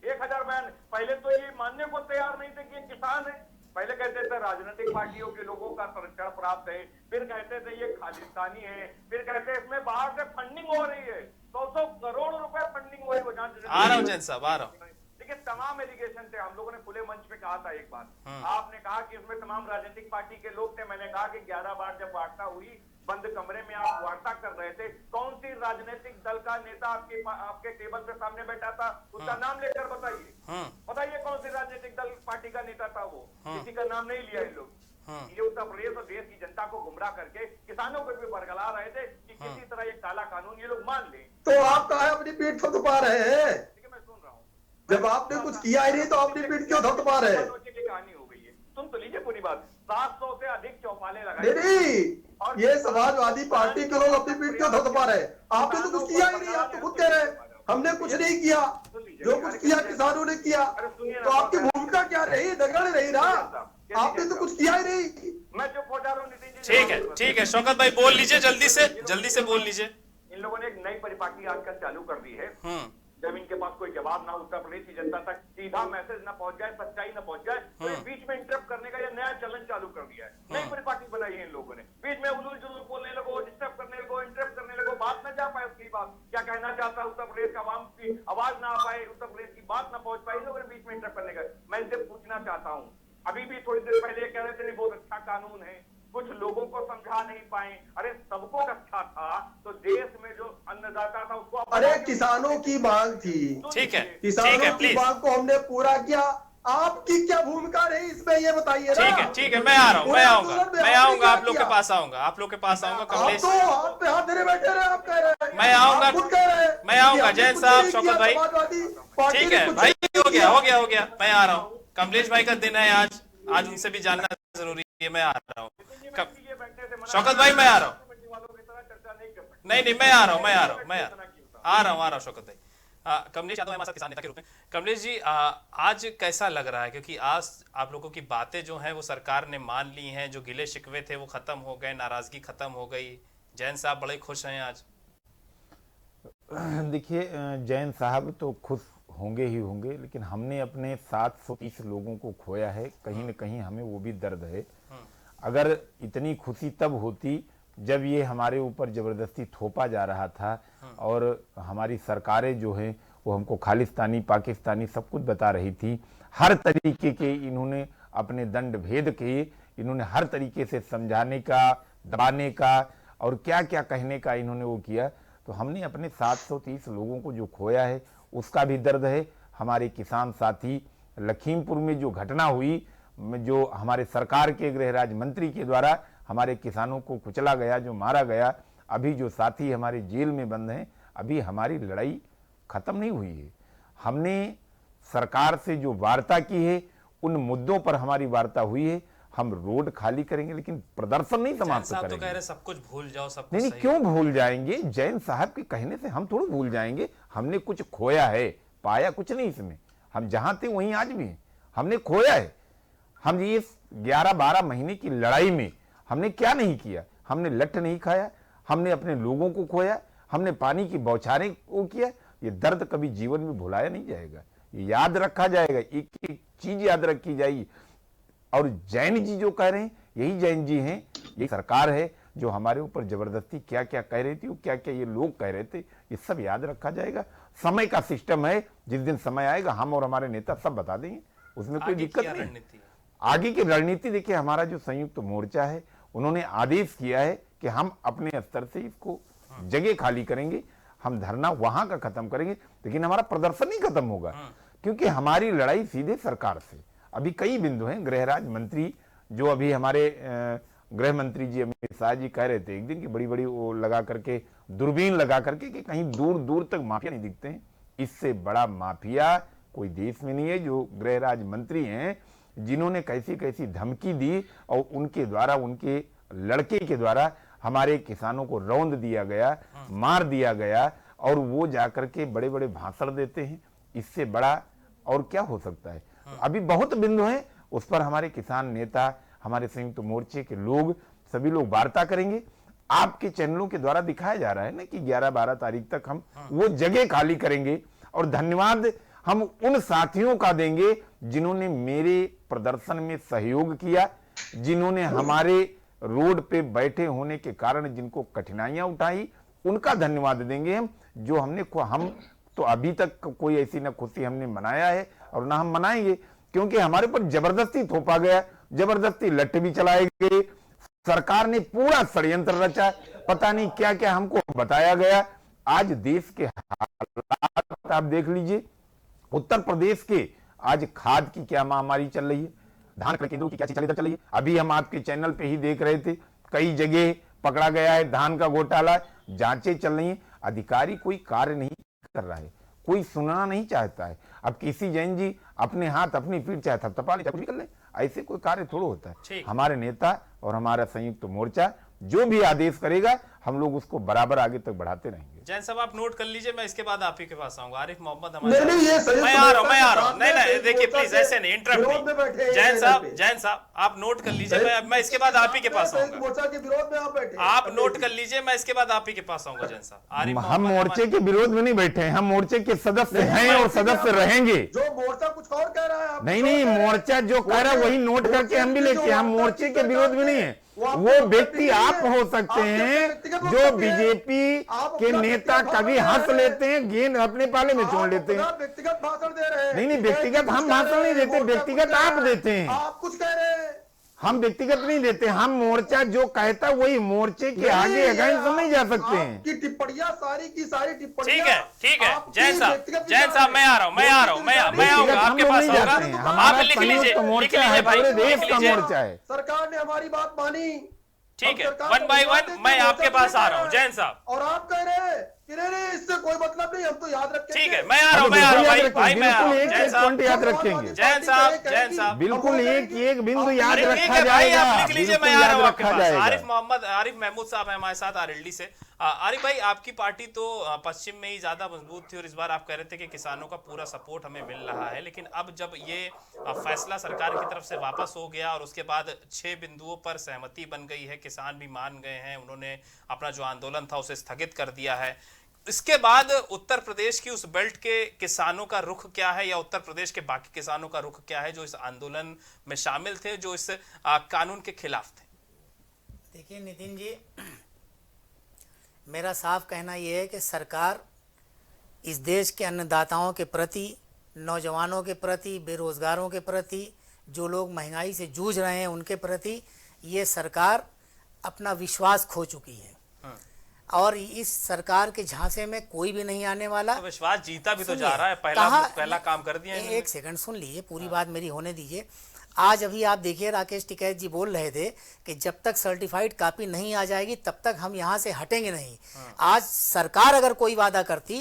1000 बयान। पहले तो ये मानने को तैयार नहीं थे कि ये किसान है। पहले कहते थे राजनीतिक पार्टियों के लोगों का संरक्षण प्राप्त है, फिर कहते थे ये खालिस्तानी है, फिर कहते इसमें बाहर से फंडिंग हो रही है, 100 करोड़ रुपए फंडिंग हो रही है। आ रहा हूँ जैन साहब, आ रहा हूँ। देखिए तमाम एलिगेशन थे। हम लोगों ने खुले मंच पे कहा था एक बात, आपने कहा कि इसमें तमाम राजनीतिक पार्टी के लोग थे। मैंने कहा कि 11 बार जब वार्ता हुई, बंद कमरे में आप वार्ता कर रहे थे, कौन सी राजनीतिक दल का नेता आपके टेबल पे सामने बैठा था? उसका नाम लेकर बताइए कौन सी राजनीतिक दल पार्टी का नेता था वो? किसी का नाम नहीं लिया इन लोग। ये उत्तर प्रदेश और देश की जनता को गुमराह करके किसानों को भी बरगला रहे थे कि किसी तरह ये काला कानून ये लोग मान ले। तो आप कहा अपनी पीठ थपथपा रहे हैं? मैं सुन रहा हूँ। जब आपने कुछ किया ही नहीं तो अपनी पीठ क्यों थपथपा रहे हैं? कहानी हो गई है, सुन तो लीजिए पूरी बात। 700 से अधिक चौपाले लगाए। नहीं, ये समाजवादी पार्टी के लोग अपनी पीठ क्यों थपथपा रहे हैं? आपने तो कुछ किया ही नहीं, आप तो खुद कह रहे हैं हमने कुछ नहीं किया, जो कुछ किया किसानों ने किया। तो आपकी भूमिका क्या रही? दगड़ रही ना, आपने तो कुछ किया ही नहीं। मैं जो पहुंचा रहा हूँ ठीक है शौकत भाई बोल लीजिए, जल्दी से बोल लीजिए। इन लोगों ने एक नई परिपाटी आजकल चालू कर दी है। जब इनके पास कोई जवाब ना, उत्तर प्रदेश की जनता तक सीधा मैसेज ना पहुंच जाए, सच्चाई ना पहुंच जाए, तो ये बीच में इंटरप्ट करने का ये नया चलन चालू कर दिया है। नई परिपाटी बनाई है इन लोगों ने, बीच में उलूल जुलूल बोलने लगो, डिस्टर्ब करने लगो, इंटरप्ट करने लगो, बात ना जा पाए उसकी बात क्या कहना चाहता है उत्तर प्रदेश का आवाम की आवाज ना आ पाए, उत्तर प्रदेश की बात ना पहुंच पाए, इन लोगों ने बीच में इंटरप्ट करने का। मैं इनसे पूछना चाहता हूँ, अभी भी थोड़ी देर पहले कह रहे थे बहुत अच्छा कानून है, कुछ लोगों को समझा नहीं पाए। अरे सब कुछ अच्छा था तो देश में जो अन्नदाता था उसको, अरे किसानों की मांग थी, ठीक है, किसानों की मांग को हमने पूरा किया। आपकी क्या भूमिका रही इसमें ये बताइए ना। ठीक है मैं आ रहा हूँ, मैं आऊंगा आप लोग के पास आऊंगा कमलेश। आप पे हाथ धरे बैठे रहे, आप कह रहे हैं मैं आऊंगा, खुद कह रहे हैं मैं आऊंगा जैन साहब, शौकत भाई ठीक है भाई, हो गया मैं आ रहा हूँ। कमलेश भाई का दिन है आज उनसे भी जानना जरूरी है। मैं आ रहा हूँ शौकत भाई, मैं आ रहा हूँ। नहीं मैं आ रहा हूँ शौकत भाई। कमलेश यादव हमारे साथ किसान नेता के रूप में। कमलेश जी, आज कैसा लग रहा है, क्योंकि आज आप लोगों की बातें जो हैं वो सरकार ने मान ली हैं, जो गिले शिकवे थे वो खत्म हो गए, नाराजगी खत्म हो गई। जैन साहब बड़े खुश हैं आज। देखिए, जैन साहब तो खुश होंगे ही होंगे, लेकिन हमने अपने 730 लोगों को खोया है, कहीं न कहीं हमें वो भी दर्द है। अगर इतनी खुशी तब होती जब ये हमारे ऊपर जबरदस्ती थोपा जा रहा था और हमारी सरकारें जो हैं वो हमको खालिस्तानी पाकिस्तानी सब कुछ बता रही थी। हर तरीके के इन्होंने अपने दंड भेद किए, इन्होंने हर तरीके से समझाने का, दबाने का और क्या क्या कहने का इन्होंने वो किया। तो हमने अपने 730 लोगों को जो खोया है उसका भी दर्द है। हमारे किसान साथी, लखीमपुर में जो घटना हुई, जो हमारे सरकार के गृह राज्य मंत्री के द्वारा हमारे किसानों को कुचला गया, जो मारा गया, अभी जो साथी हमारे जेल में बंद हैं, अभी हमारी लड़ाई खत्म नहीं हुई है। हमने सरकार से जो वार्ता की है उन मुद्दों पर हमारी वार्ता हुई है। हम रोड खाली करेंगे लेकिन प्रदर्शन नहीं समाप्त करेंगे। तो कह रहे सब कुछ भूल जाओ, सब कुछ नहीं, सही क्यों भूल जाएंगे? जैन साहब के कहने से हम थोड़ा भूल जाएंगे। हमने कुछ खोया है, पाया कुछ नहीं इसमें। हम जहां थे वहीं आज भी हैं। हमने खोया है। हम ये 11-12 महीने की लड़ाई में हमने क्या नहीं किया? हमने लठ नहीं खाया, हमने अपने लोगों को खोया, हमने पानी की बौछारें वो किया। ये दर्द कभी जीवन में भुलाया नहीं जाएगा, ये याद रखा जाएगा, एक एक चीज याद रखी जाएगी। और जैन जी जो कह रहे हैं, यही जैन जी हैं, ये सरकार है जो हमारे ऊपर जबरदस्ती क्या क्या कह रही थी, क्या क्या ये लोग कह रहे थे, ये सब याद रखा जाएगा। समय का सिस्टम है, जिस दिन समय आएगा हम और हमारे नेता सब बता देंगे, उसमें कोई दिक्कत नहीं है। आगे की रणनीति देखिए, हमारा जो संयुक्त मोर्चा है उन्होंने आदेश किया है कि हम अपने स्तर से इसको जगह खाली करेंगे, हम धरना वहां का खत्म करेंगे, लेकिन हमारा प्रदर्शन नहीं खत्म होगा, क्योंकि हमारी लड़ाई सीधे सरकार से। अभी कई बिंदु हैं। गृह राज्य मंत्री जो अभी हमारे गृह मंत्री जी अमित शाह जी कह रहे थे एक दिन की बड़ी बड़ी वो लगा करके, दूरबीन लगा करके कि कहीं दूर दूर तक माफिया नहीं दिखते हैं। इससे बड़ा माफिया कोई देश में नहीं है। जो गृह राज्य मंत्री हैं, जिन्होंने कैसी कैसी धमकी दी और उनके द्वारा, उनके लड़के के द्वारा हमारे किसानों को रौंद दिया गया, मार दिया गया, और वो जाकर के बड़े बड़े भाषण देते हैं। इससे बड़ा और क्या हो सकता है? अभी बहुत बिंदु हैं, उस पर हमारे किसान नेता, हमारे संयुक्त मोर्चे के लोग, सभी लोग वार्ता करेंगे। आपके चैनलों के द्वारा दिखाया जा रहा है ना कि 11-12 तारीख तक हम वो जगह खाली करेंगे। और धन्यवाद हम उन साथियों का देंगे जिन्होंने मेरे प्रदर्शन में सहयोग किया, जिन्होंने हमारे रोड पे बैठे होने के कारण जिनको कठिनाइयां उठाई, उनका धन्यवाद देंगे हम। जो हम तो अभी तक कोई ऐसी ना खुशी हमने मनाया है और ना हम मनाएंगे, क्योंकि हमारे ऊपर जबरदस्ती थोपा गया, जबरदस्ती लठ भी चलाए गए। सरकार ने पूरा षड्यंत्र रचा, पता नहीं क्या क्या हमको बताया गया। आज देश के हालात आप देख लीजिए। उत्तर प्रदेश के आज खाद की क्या महामारी चल रही है, धान केंद्रों की क्या चीज चल रही है। अभी हम आपके चैनल पे ही देख रहे थे, कई जगह पकड़ा गया है धान का घोटाला, जांचें चल रही है। अधिकारी कोई कार्य नहीं कर रहा है, कोई सुनना नहीं चाहता है। अब किसी जैन जी अपने हाथ अपनी पीठ चाहे थपथपा ले, चाहे कुछ भी कर ले, ऐसे कोई कार्य थोड़ा होता है। हमारे नेता और हमारा संयुक्त मोर्चा जो भी आदेश करेगा, हम लोग उसको बराबर आगे तक बढ़ाते रहेंगे। जैन साहब आप नोट कर लीजिए, मैं इसके बाद आप ही के पास आऊंगा। आरिफ मोहम्मद नहीं, ये मैं आ रहा हूँ। नहीं, देखिए प्लीज ऐसे नहीं, इंटरप्ट। जैन साहब आप नोट कर लीजिए, मैं इसके बाद आप ही के पास आऊंगा। मोर्चा के विरोध में आप बैठे, आप नोट कर लीजिए, मैं इसके बाद आप ही के पास आऊंगा। जैन साहब, हम मोर्चे के विरोध में नहीं बैठे हैं, हम मोर्चे के सदस्य हैं और सदस्य रहेंगे। जो मोर्चा कुछ और कह रहा है, नहीं, मोर्चा जो कह रहा है वही नोट करके हम भी लेके, हम मोर्चे के विरोध में नहीं है। वो व्यक्ति आप हो सकते हैं जो बीजेपी के नेता कभी हंस लेते हैं, गेंद अपने पाले में छोड़ लेते हैं। व्यक्तिगत भाषण दे रहे हैं। नहीं, व्यक्तिगत हम भाषण नहीं देते, व्यक्तिगत आप देते हैं। आप कुछ कह रहे हैं, हम व्यक्तिगत नहीं देते। हम मोर्चा जो कहता वही मोर्चे के आगे अगेंस्ट नहीं जा सकते हैं। आपकी टिप्पणियां सारी की सारी टिप्पणियां, ठीक है। जैन साहब मैं आ रहा हूँ, मैं आऊंगा आपके पास आऊंगा। आप लिख लीजिए भाई, देश का मोर्चा है। सरकार ने हमारी बात मानी, ठीक है। 1 by 1 मैं आपके पास आ रहा हूँ। जैन साहब, और आप कह रहे हैं कि नहीं इससे कोई मतलब नहीं, हम तो याद रखेंगे। ठीक है, मैं आ रहा हूं भाई मैं आ रहा हूं। बिल्कुल एक पॉइंट याद रखेंगे। जैन साहब बिल्कुल एक बिंदु याद अरे ठीक रखा है भाई, जाएगा। आप लिख लीजिए, मैं बिल्कुल आ रहा हूं याद आपके रखा पास। जाएगा। आरिफ महमूद साहब हैं हमारे साथ आरएलडी से। आरिफ भाई, आपकी पार्टी तो पश्चिम में ही ज्यादा मजबूत थी और इस बार आप कह रहे थे कि किसानों का पूरा सपोर्ट हमें मिल रहा है, लेकिन अब जब ये फैसला सरकार की तरफ से वापस हो गया और उसके बाद 6 बिंदुओं पर सहमति बन गई है, किसान भी मान गए हैं, उन्होंने अपना जो आंदोलन था उसे स्थगित कर दिया है, इसके बाद उत्तर प्रदेश की उस बेल्ट के किसानों का रुख क्या है, या उत्तर प्रदेश के बाकी किसानों का रुख क्या है जो इस आंदोलन में शामिल थे, जो इस कानून के खिलाफ थे? देखिए नितिन जी, मेरा साफ कहना यह है कि सरकार इस देश के अन्नदाताओं के प्रति, नौजवानों के प्रति, बेरोजगारों के प्रति, जो लोग महंगाई से जूझ रहे हैं उनके प्रति, ये सरकार अपना विश्वास खो चुकी है और इस सरकार के झांसे में कोई भी नहीं आने वाला। तो विश्वास जीता भी तो जा रहा है, पहला काम कर दिया है। एक सेकंड सुन लीजिए, पूरी बात मेरी होने दीजिए। आज अभी आप देखिए, राकेश टिकैत जी बोल रहे थे कि जब तक सर्टिफाइड कॉपी नहीं आ जाएगी तब तक हम यहाँ से हटेंगे नहीं। आज सरकार अगर कोई वादा करती,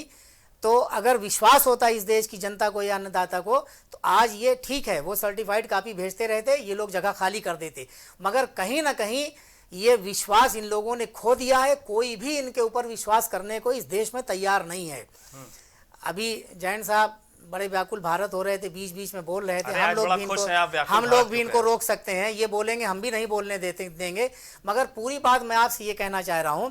तो अगर विश्वास होता इस देश की जनता को या अन्नदाता को, तो आज ये ठीक है, वो सर्टिफाइड कॉपी भेजते रहते, ये लोग जगह खाली कर देते। मगर कहीं ना कहीं ये विश्वास इन लोगों ने खो दिया है। कोई भी इनके ऊपर विश्वास करने को इस देश में तैयार नहीं है। अभी जैन साहब बड़े व्याकुल भारत हो रहे थे, बीच बीच में बोल रहे थे, हम लोग भी इनको रोक सकते हैं, ये बोलेंगे, हम भी नहीं बोलने देंगे। मगर पूरी बात मैं आपसे ये कहना चाह रहा हूँ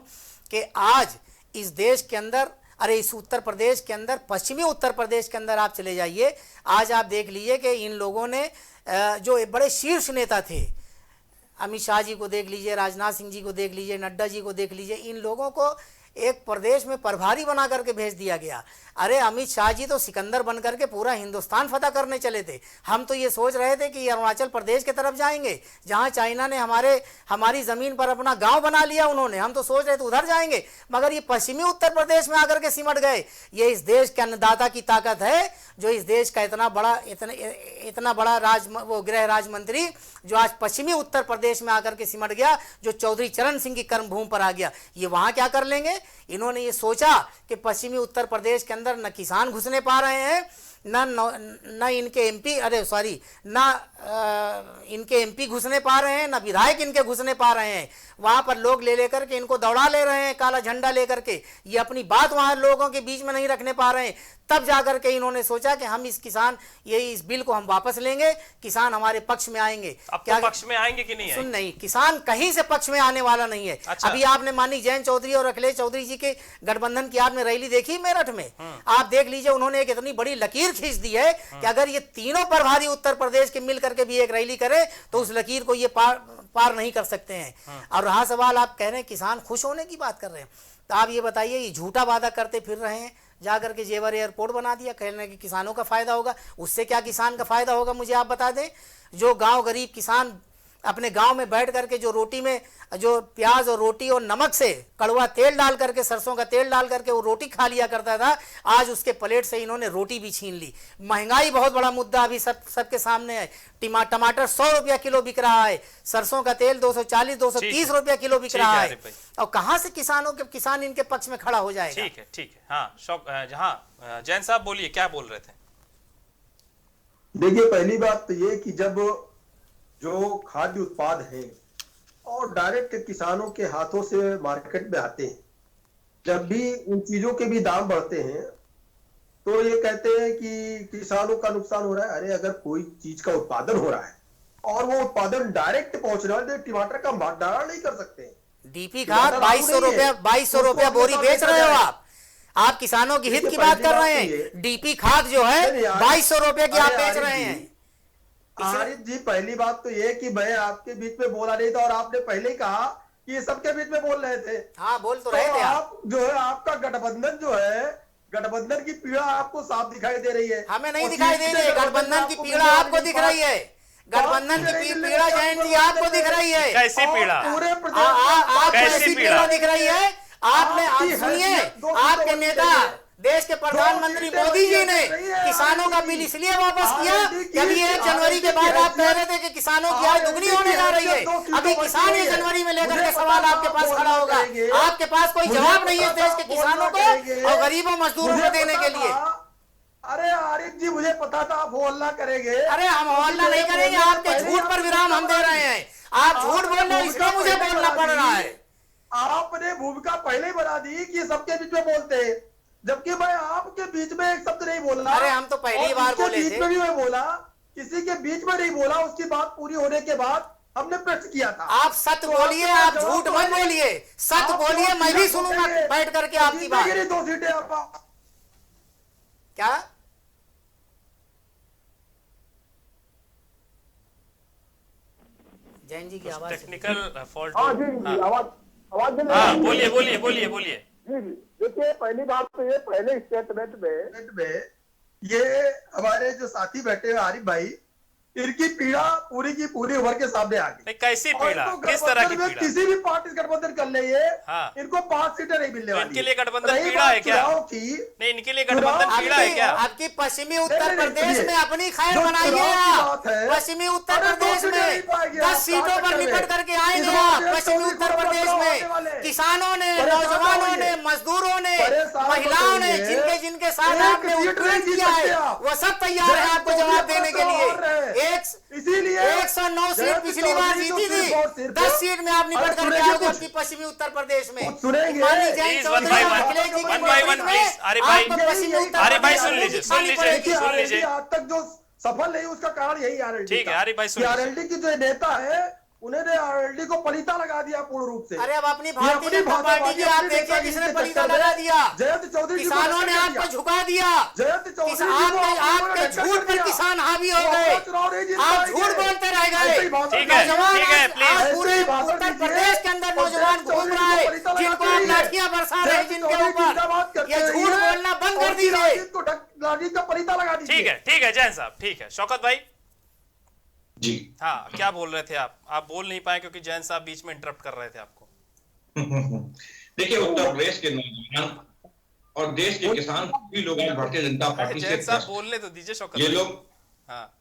कि आज इस देश के अंदर, अरे इस उत्तर प्रदेश के अंदर, पश्चिमी उत्तर प्रदेश के अंदर आप चले जाइए, आज आप देख लीजिए कि इन लोगों ने जो बड़े शीर्ष नेता थे, अमित शाह जी को देख लीजिए, राजनाथ सिंह जी को देख लीजिए, नड्डा जी को देख लीजिए, इन लोगों को एक प्रदेश में प्रभारी बना करके भेज दिया गया। अरे अमित शाह जी तो सिकंदर बन करके पूरा हिंदुस्तान फतह करने चले थे। हम तो ये सोच रहे थे कि अरुणाचल प्रदेश की तरफ जाएंगे, जहां चाइना ने हमारी जमीन पर अपना गांव बना लिया उन्होंने, हम तो सोच रहे थे उधर जाएंगे, मगर ये पश्चिमी उत्तर प्रदेश में आकर के सिमट गए। ये इस देश के अन्नदाता की ताकत है, जो इस देश का इतना बड़ा गृह राज्य मंत्री जो आज पश्चिमी उत्तर प्रदेश में आकर के सिमट गया, जो चौधरी चरण सिंह की कर्मभूमि पर आ गया। ये वहां क्या कर लेंगे? इन्होंने ये सोचा कि पश्चिमी उत्तर प्रदेश के अंदर न किसान घुसने पा रहे हैं, न इनके एमपी, इनके एमपी घुसने पा रहे हैं, न विधायक इनके घुसने पा रहे हैं। वहां पर लोग ले लेकर के इनको दौड़ा ले रहे हैं, काला झंडा लेकर के। ये अपनी बात वहां लोगों के बीच में नहीं रखने पा रहे हैं। तब जाकर के इन्होंने सोचा कि हम इस बिल को हम वापस लेंगे, किसान हमारे पक्ष में आएंगे। अब क्या पक्ष में आएंगे कि नहीं? सुन, नहीं, किसान कहीं से पक्ष में आने वाला नहीं है। अच्छा। अभी आपने मानी जयंत चौधरी और अखिलेश चौधरी जी के गठबंधन की आपने रैली देखी मेरठ में? आप देख लीजिए, उन्होंने एक इतनी बड़ी लकीर खींच दी है कि अगर ये तीनों प्रभारी उत्तर प्रदेश के मिल करके भी एक रैली करे तो उस लकीर को ये पार नहीं कर सकते हैं। और रहा सवाल, आप कह रहे हैं किसान खुश होने की बात कर रहे हैं, तो आप ये बताइए, ये झूठा वादा करते फिर रहे हैं, जाकर के जेवर एयरपोर्ट बना दिया, कहने कि किसानों का फायदा होगा। उससे क्या किसान का फायदा होगा, मुझे आप बता दें। जो गांव गरीब किसान अपने गांव में बैठ करके जो रोटी में जो प्याज और रोटी और नमक से कड़वा तेल डाल करके, सरसों का तेल डाल करके वो रोटी खा लिया करता था, आज उसके प्लेट से इन्होंने रोटी भी छीन ली। महंगाई बहुत बड़ा मुद्दा अभी सबके सामने है। टमाटर 100 रुपया किलो बिक रहा है, सरसों का तेल 240-230 रुपया किलो बिक रहा है। और कहां से किसान इनके पक्ष में खड़ा हो जाएगा? ठीक है। हाँ, जैन साहब बोलिए, क्या बोल रहे थे? देखिए, पहली बात तो ये कि जब जो खाद्य उत्पाद हैं और डायरेक्ट किसानों के हाथों से मार्केट में आते हैं, जब भी उन चीजों के भी दाम बढ़ते हैं तो ये कहते हैं कि किसानों का नुकसान हो रहा है। अरे अगर कोई चीज का उत्पादन हो रहा है और वो उत्पादन डायरेक्ट पहुंच रहा है, तो टमाटर का भंडारण नहीं कर सकते। डीपी खाद 2200 रुपया बोरी बेच रहे हो आप किसानों की हित की बात कर रहे हैं। डीपी खाद जो है 2200 रुपया की आप बेच रहे हैं। आरिफ जी, पहली बात तो ये कि मैं आपके बीच में बोला नहीं था और आपने पहले ही कहा कि ये सबके बीच में बोल रहे थे। हाँ, बोल तो रहे थे आप। जो है आपका गठबंधन जो है, गठबंधन की पीड़ा आपको साफ दिखाई दे रही है। हमें नहीं दिखाई दे रही है, गठबंधन की पीड़ा आपको दिख रही है। गठबंधन की पीड़ा जयंत जी आपको दिख रही है। कैसी पीड़ा? पूरे आपको ऐसी पीड़ा दिख रही है? आपने सुनिए, आपके नेता देश के प्रधानमंत्री मोदी जी ने किसानों का बिल इसलिए वापस किया कि अभी 1 जनवरी के बाद आप कह रहे थे कि किसानों की आय दुगनी होने जा रही है। अभी किसान 1 जनवरी में लेकर के सवाल आपके पास खड़ा होगा, आपके पास कोई जवाब नहीं है देश के किसानों को और गरीबों मजदूरों को देने के लिए। अरे आरिफ जी, मुझे पता था आप हल्ला करेंगे। अरे हम हल्ला नहीं करेंगे, आपके झूठ पर विराम हम दे रहे हैं। आप झूठ बोल रहे हैं, इसलिए मुझे बोलना पड़ रहा है। आपने भूमिका पहले ही बना दी कि सबके बीच में बोलते हैं, जबकि मैं आपके बीच में एक शब्द नहीं बोल रहा। अरे हम तो पहली बार बोले थे। बीच में भी मैं बोला, किसी के बीच में नहीं बोला। उसकी बात पूरी होने के बाद हमने प्रश्न किया था। आप सत्य बोलिए, आप झूठ मत बोलिए, सत्य बोलिए, मैं भी सुनूंगा बैठ करके आपकी बात। 2 सीटें आप क्या जैन जी की आवाज टेक्निकल फॉल्ट। हाँ जी, आवाज हाँ, बोलिए बोलिए बोलिए बोलिए। जी जी, देखिए पहली बात तो ये पहले स्टेटमेंट में ये हमारे जो साथी बैठे हैं आरिफ भाई, इनकी पीड़ा पूरी की पूरी उभर के सामने आ गई। कैसी पीड़ा, किस तरह की पीड़ा? किसी भी पार्टी गठबंधन कर ले ये, हाँ। इनको 5 सीटें नहीं मिलने वाली। इनके लिए गठबंधन पीड़ा है क्या? नहीं, इनके लिए गठबंधन पीड़ा है क्या? आपकी पश्चिमी उत्तर प्रदेश में अपनी खैर बनाइए आप। पश्चिमी उत्तर प्रदेश में 10 सीटों पर निपट करके आएंगे आप। पश्चिमी उत्तर प्रदेश में किसानों ने, नौजवानों ने, मजदूरों ने, महिलाओं ने, जिनके जिनके साथ आपने उत्पीड़न किया है, वो सब तैयार है आपको जवाब देने के लिए। इसीलिए 109 सीट पिछली बार जीती थी, 10 सीट में आप निपट करके आओगे अपनी पश्चिमी उत्तर प्रदेश में। सुनेंगे अरे भाई सुन लीजिए, सुन लीजिए, सुन लीजिए। आज तक जो सफल नहीं उसका कारण यही आरएलडी। ठीक है, अरे भाई सुन लीजिए। आरएलडी की जो नेता है उन्होंने आरएलडी को पलीता लगा दिया पूर्ण रूप से। अरे अब अपनी भारतीय जनता पार्टी की आप देखिए किसने पलीता लगा दिया। जयंत चौधरी किसानों ने आपको झुका दिया। जयंत चौधरी आपके झूठ पर किसान हावी हो गए, आप झूठ बोलते रह गए। ठीक है, आज पूरे उत्तर प्रदेश के अंदर नौजवान घूम रहा है, जिनको आप लाठियां बरसा रहे हैं जिनके ऊपर, ये झूठ बोलना बंद कर दीजिए। लाठी का पलीता लगा दीजिए। ठीक है जैन साहब, ठीक है। शौकत भाई जी, हाँ, क्या बोल रहे थे आप बोल नहीं पाए क्योंकि जैन साहब बीच में इंटरप्ट कर रहे थे आपको। देखिए, उत्तर प्रदेश के नौजवान और देश के किसान भी लोग भारतीय जनता पार्टी से जैन साहब बोलने तो दीजिए शौकत। ये लोग, हाँ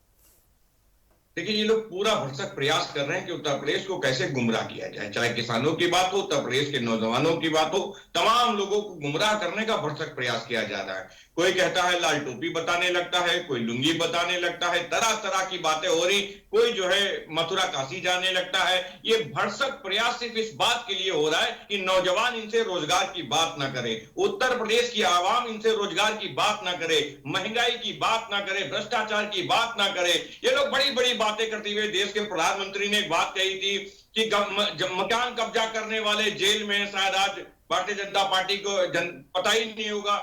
देखिए, ये लोग पूरा भरसक प्रयास कर रहे हैं कि उत्तर प्रदेश को कैसे गुमराह किया जाए। चाहे किसानों की बात हो, उत्तर प्रदेश के नौजवानों की बात हो, तमाम लोगों को गुमराह करने का भरसक प्रयास किया जा रहा है। कोई कहता है लाल टोपी बताने लगता है, कोई लुंगी बताने लगता है, तरह तरह की बातें हो रही, कोई जो है मथुरा काशी जाने लगता है। ये भरसक प्रयास सिर्फ इस बात के लिए हो रहा है कि नौजवान इनसे रोजगार की बात ना करे, उत्तर प्रदेश की आवाम इनसे रोजगार की बात ना करे, महंगाई की बात ना करे, भ्रष्टाचार की बात ना करे। ये लोग बड़ी बड़ी बातें करते हुए, देश के प्रधानमंत्री ने एक बात कही थी कि मकान कब्जा करने वाले जेल में, शायद आज भारतीय जनता पार्टी को पता ही नहीं होगा।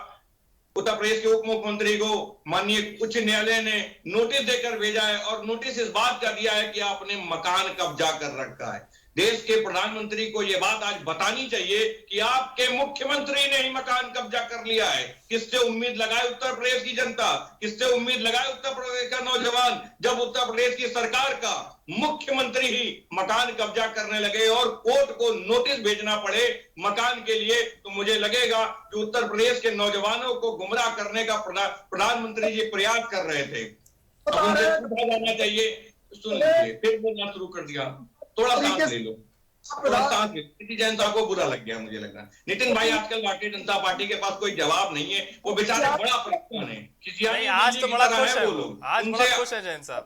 उत्तर प्रदेश के उप मुख्यमंत्री को माननीय उच्च न्यायालय ने नोटिस देकर भेजा है और नोटिस इस बात का दिया है कि आपने मकान कब्जा कर रखा है। देश के प्रधानमंत्री को यह बात आज बतानी चाहिए कि आपके मुख्यमंत्री ने ही मकान कब्जा कर लिया है। किससे उम्मीद लगाए उत्तर प्रदेश की जनता, किससे उम्मीद लगाए उत्तर प्रदेश का नौजवान, जब उत्तर प्रदेश की सरकार का मुख्यमंत्री ही मकान कब्जा करने लगे और कोर्ट को नोटिस भेजना पड़े मकान के लिए, तो मुझे लगेगा कि उत्तर प्रदेश के नौजवानों को गुमराह करने का प्रधानमंत्री जी प्रयास कर रहे थे। अब उनसे पूछा जाना चाहिए। सुन लीजिए, फिर बोलना शुरू कर दिया। थोड़ा सांस ले लो, थोड़ा सांस ले लो। जैन साहब को बुरा लग गया, मुझे लग रहा। नितिन भाई, आजकल भारतीय जनता पार्टी के पास कोई जवाब नहीं है, वो बेचारे बड़ा परेशान है। आज तो बड़ा खुश है, आज बड़ा खुश है जैन साहब।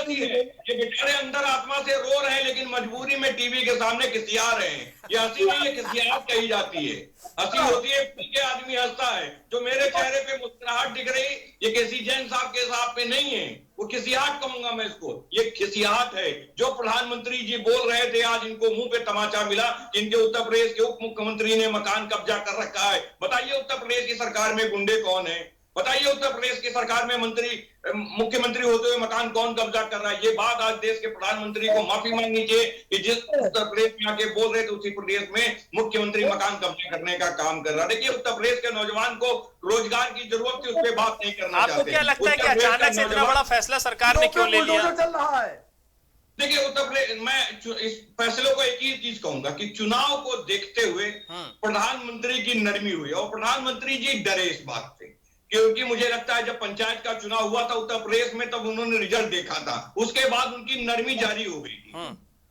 ये बेचारे अंदर आत्मा से रो रहे हैं, लेकिन मजबूरी में टीवी के सामने किसिया रहे हैं। ये हंसी नहीं है, किसियात कही जाती है। हंसी होती है कि आदमी हंसता है। जो मेरे चेहरे पे मुस्कुराहट दिख रही, ये किसी जैन साहब के हिसाब पे नहीं है, वो खिसियाहट कहूंगा मैं इसको। ये खिसियाहट है। जो प्रधानमंत्री जी बोल रहे थे, आज इनको मुंह पे तमाचा मिला कि इनके उत्तर प्रदेश के उप मुख्यमंत्री ने मकान कब्जा कर रखा है। बताइए उत्तर प्रदेश की सरकार में गुंडे कौन है? बताइए उत्तर प्रदेश की सरकार में मुख्यमंत्री होते हुए मकान कौन कब्जा कर रहा है? ये बात आज देश के प्रधानमंत्री को माफी मांगनी चाहिए कि जिस उत्तर प्रदेश में आके बोल रहे थे, उसी प्रदेश में मुख्यमंत्री मकान कब्जा करने का काम कर रहा है। देखिए, उत्तर प्रदेश के नौजवान को रोजगार की जरूरत थी, उस पर बात नहीं करना चाहते। आपको क्या लगता है कि अचानक से इतना बड़ा फैसला सरकार ने क्यों ले लिया? चल रहा है देखिए उत्तर प्रदेश, मैं इस फैसले को एक ही चीज कहूंगा कि चुनाव को देखते हुए प्रधानमंत्री की नरमी हुई और प्रधानमंत्री जी डरे इस बात से, क्योंकि मुझे लगता है जब पंचायत का चुनाव हुआ था उत्तर प्रदेश में तब उन्होंने रिजल्ट देखा था, उसके बाद उनकी नरमी जारी हो गई थी।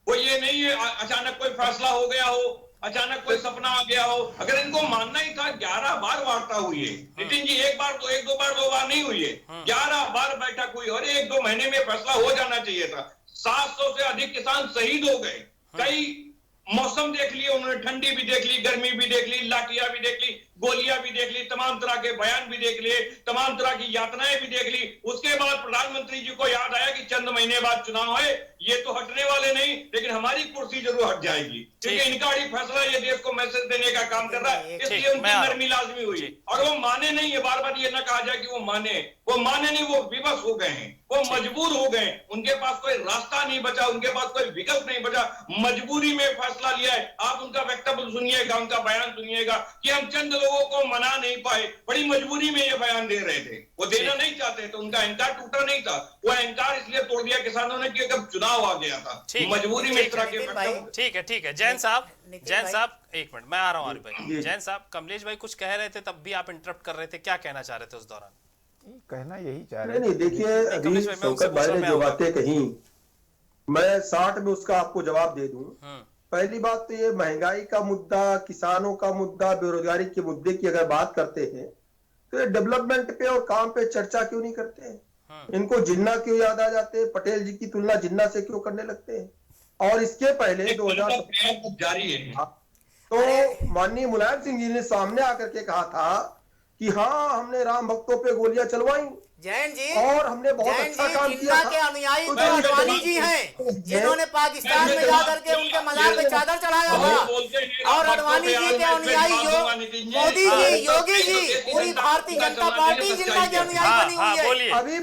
वो ये नहीं है अचानक कोई फैसला हो गया हो, अचानक कोई सपना आ गया हो। अगर इनको मानना ही था 11 बार वार्ता हुई है नितिन जी, एक बार तो एक दो बार नहीं हुई है, 11 बार बैठक हुई और 1-2 महीने में फैसला हो जाना चाहिए था। 700 से अधिक किसान शहीद हो गए, कई मौसम देख लिए उन्होंने, ठंडी भी देख ली, गर्मी भी देख ली, लाठियां भी देख ली, गोलियां भी देख ली, तमाम तरह के बयान भी देख लिए, तमाम तरह की यातनाएं भी देख ली। उसके बाद प्रधानमंत्री जी को याद आया कि चंद महीने बाद चुनाव है, ये तो हटने वाले नहीं, लेकिन हमारी कुर्सी जरूर हट जाएगी, क्योंकि इनका ही फैसला ये देश को मैसेज देने का काम कर रहा है, इसलिए उनकी नरमी लाजमी हुई। और वो माने नहीं, ये बार बार ये ना कहा जाए कि वो माने नहीं, वो विवश हो गए हैं, वो मजबूर हो गए, उनके पास कोई रास्ता नहीं बचा, उनके पास कोई विकल्प नहीं बचा, मजबूरी में फैसला लिया है। आप उनका वक्तव्य सुनिएगा, उनका बयान सुनिएगा कि हम चंद लोगों को मना नहीं पाए, बड़ी मजबूरी में ये बयान दे रहे थे, वो देना नहीं चाहते थे, उनका अहंकार टूटा नहीं था, वो अहंकार इसलिए तोड़ दिया किसानों ने कि कब चुनाव आ गया था, मजबूरी में इस तरह के। ठीक है जैन साहब, एक मिनट, मैं आ रहा हूँ आरिफ भाई। जैन साहब, कमलेश भाई कुछ कह रहे थे, तब भी आप इंटरप्ट कर रहे थे, क्या कहना चाह रहे थे उस दौरान? कहना यही चाह रहे नहीं, देखिए अभी शौकत भाई ने जो बातें कही, मैं 60 में उसका आपको जवाब दे दूं। पहली बात तो ये महंगाई का मुद्दा, किसानों का मुद्दा, बेरोजगारी के मुद्दे की अगर बात करते हैं तो ये डेवलपमेंट पे और काम पे चर्चा क्यों नहीं करते हैं? इनको जिन्ना क्यों याद आ जाते हैं? पटेल जी की तुलना जिन्ना से क्यों करने लगते हैं? और इसके पहले 2017 जारी है तो माननीय मुलायम सिंह जी ने सामने आकर के कहा था कि हाँ हमने राम भक्तों पे गोलियां चलवाई, जैन जी, और हमने बहुत अच्छा काम किया था। के अनुयायी तो अडवाणी जी हैं, जिन्होंने पाकिस्तान में जाकर के उनके मजार पे चादर चढ़ाया था, और अडवाणी जी के अनुयायी मोदी जी, योगी जी, पूरी भारतीय जनता पार्टी जिन्ना के अनुयायी बनी हुई है। अभी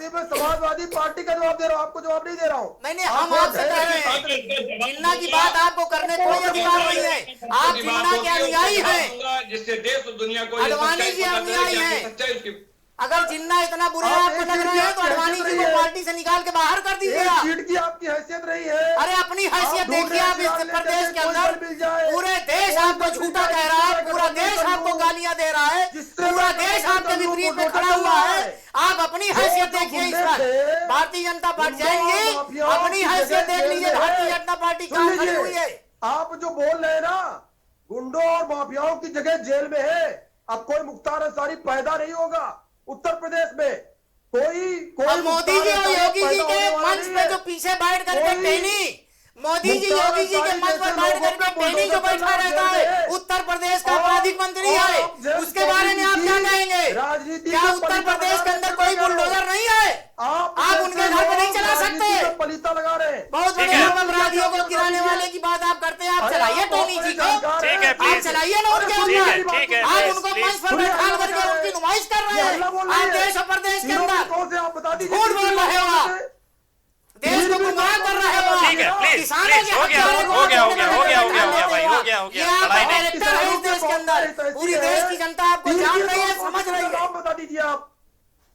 मैं समाजवादी पार्टी का जवाब दे रहा हूँ, आपको जवाब नहीं दे रहा हूँ। नहीं, हम आपसे कह रहे हैं, जिन्ना की बात आपको करने कोई अधिकार नहीं है, आप जिन्ना के अनुयायी हैं, जिससे देश और दुनिया को अडवाणी जी अनुयायी हैं। अगर जिन्ना इतना बुरा आपको लग रहा है तो अडवाणी जी को पार्टी से निकाल के बाहर कर दीजिए। सीट की आपकी हैसियत रही है। अरे अपनी हैसियत देखिए, आप इस प्रदेश के अंदर पूरे देश आपको झूठा कह रहा है, पूरा देश आपको गालियां दे रहा है, पूरा देश आपके विपरीत में खड़ा हुआ है। आप अपनी हैसियत देखिए इस बार, भारतीय जनता पार्टी जाएंगे, अपनी हैसियत देख लीजिए, भारतीय जनता पार्टी कहां खड़ी हुई है। आप जो बोल रहे हैं ना, गुंडों और माफियाओं की जगह जेल में है, अब कोई मुख्तार अंसारी पैदा नहीं होगा उत्तर प्रदेश में। कोई मोदी जी और योगी जी के मंच पे जो पीछे बैठ करके टेनी, मोदी जी योगी जी के मंच पर बैठ करके टेनी जो बैठा रहता है, उत्तर प्रदेश का अपराधिक मंत्री है, उसके बारे में आप क्या कहेंगे? क्या उत्तर प्रदेश के अंदर कोई बुलडोजर नहीं है? आप उनके घर पे नहीं चला सकते? पलीता लगा रहे हैं। बहुत बड़े अपराधियों को गिराने वाले की बात आप करते हैं, आप चलाइए टोनी जी को, आप चलाइए ना उनके ऊपर, आप उनको मंच पर बैठा करके उनकी नुमाइश कर रहे हैं। आप देश और प्रदेश के अंदर झूठ बोल रहे हो, आप देश को गुमराह कर रहे हो। ठीक है, प्लीज हो गया भाई, हो गया। डायरेक्टर है इस देश के अंदर, पूरी देश की जनता आपको जान रही है, समझ रही है। नाम बता दीजिए आप।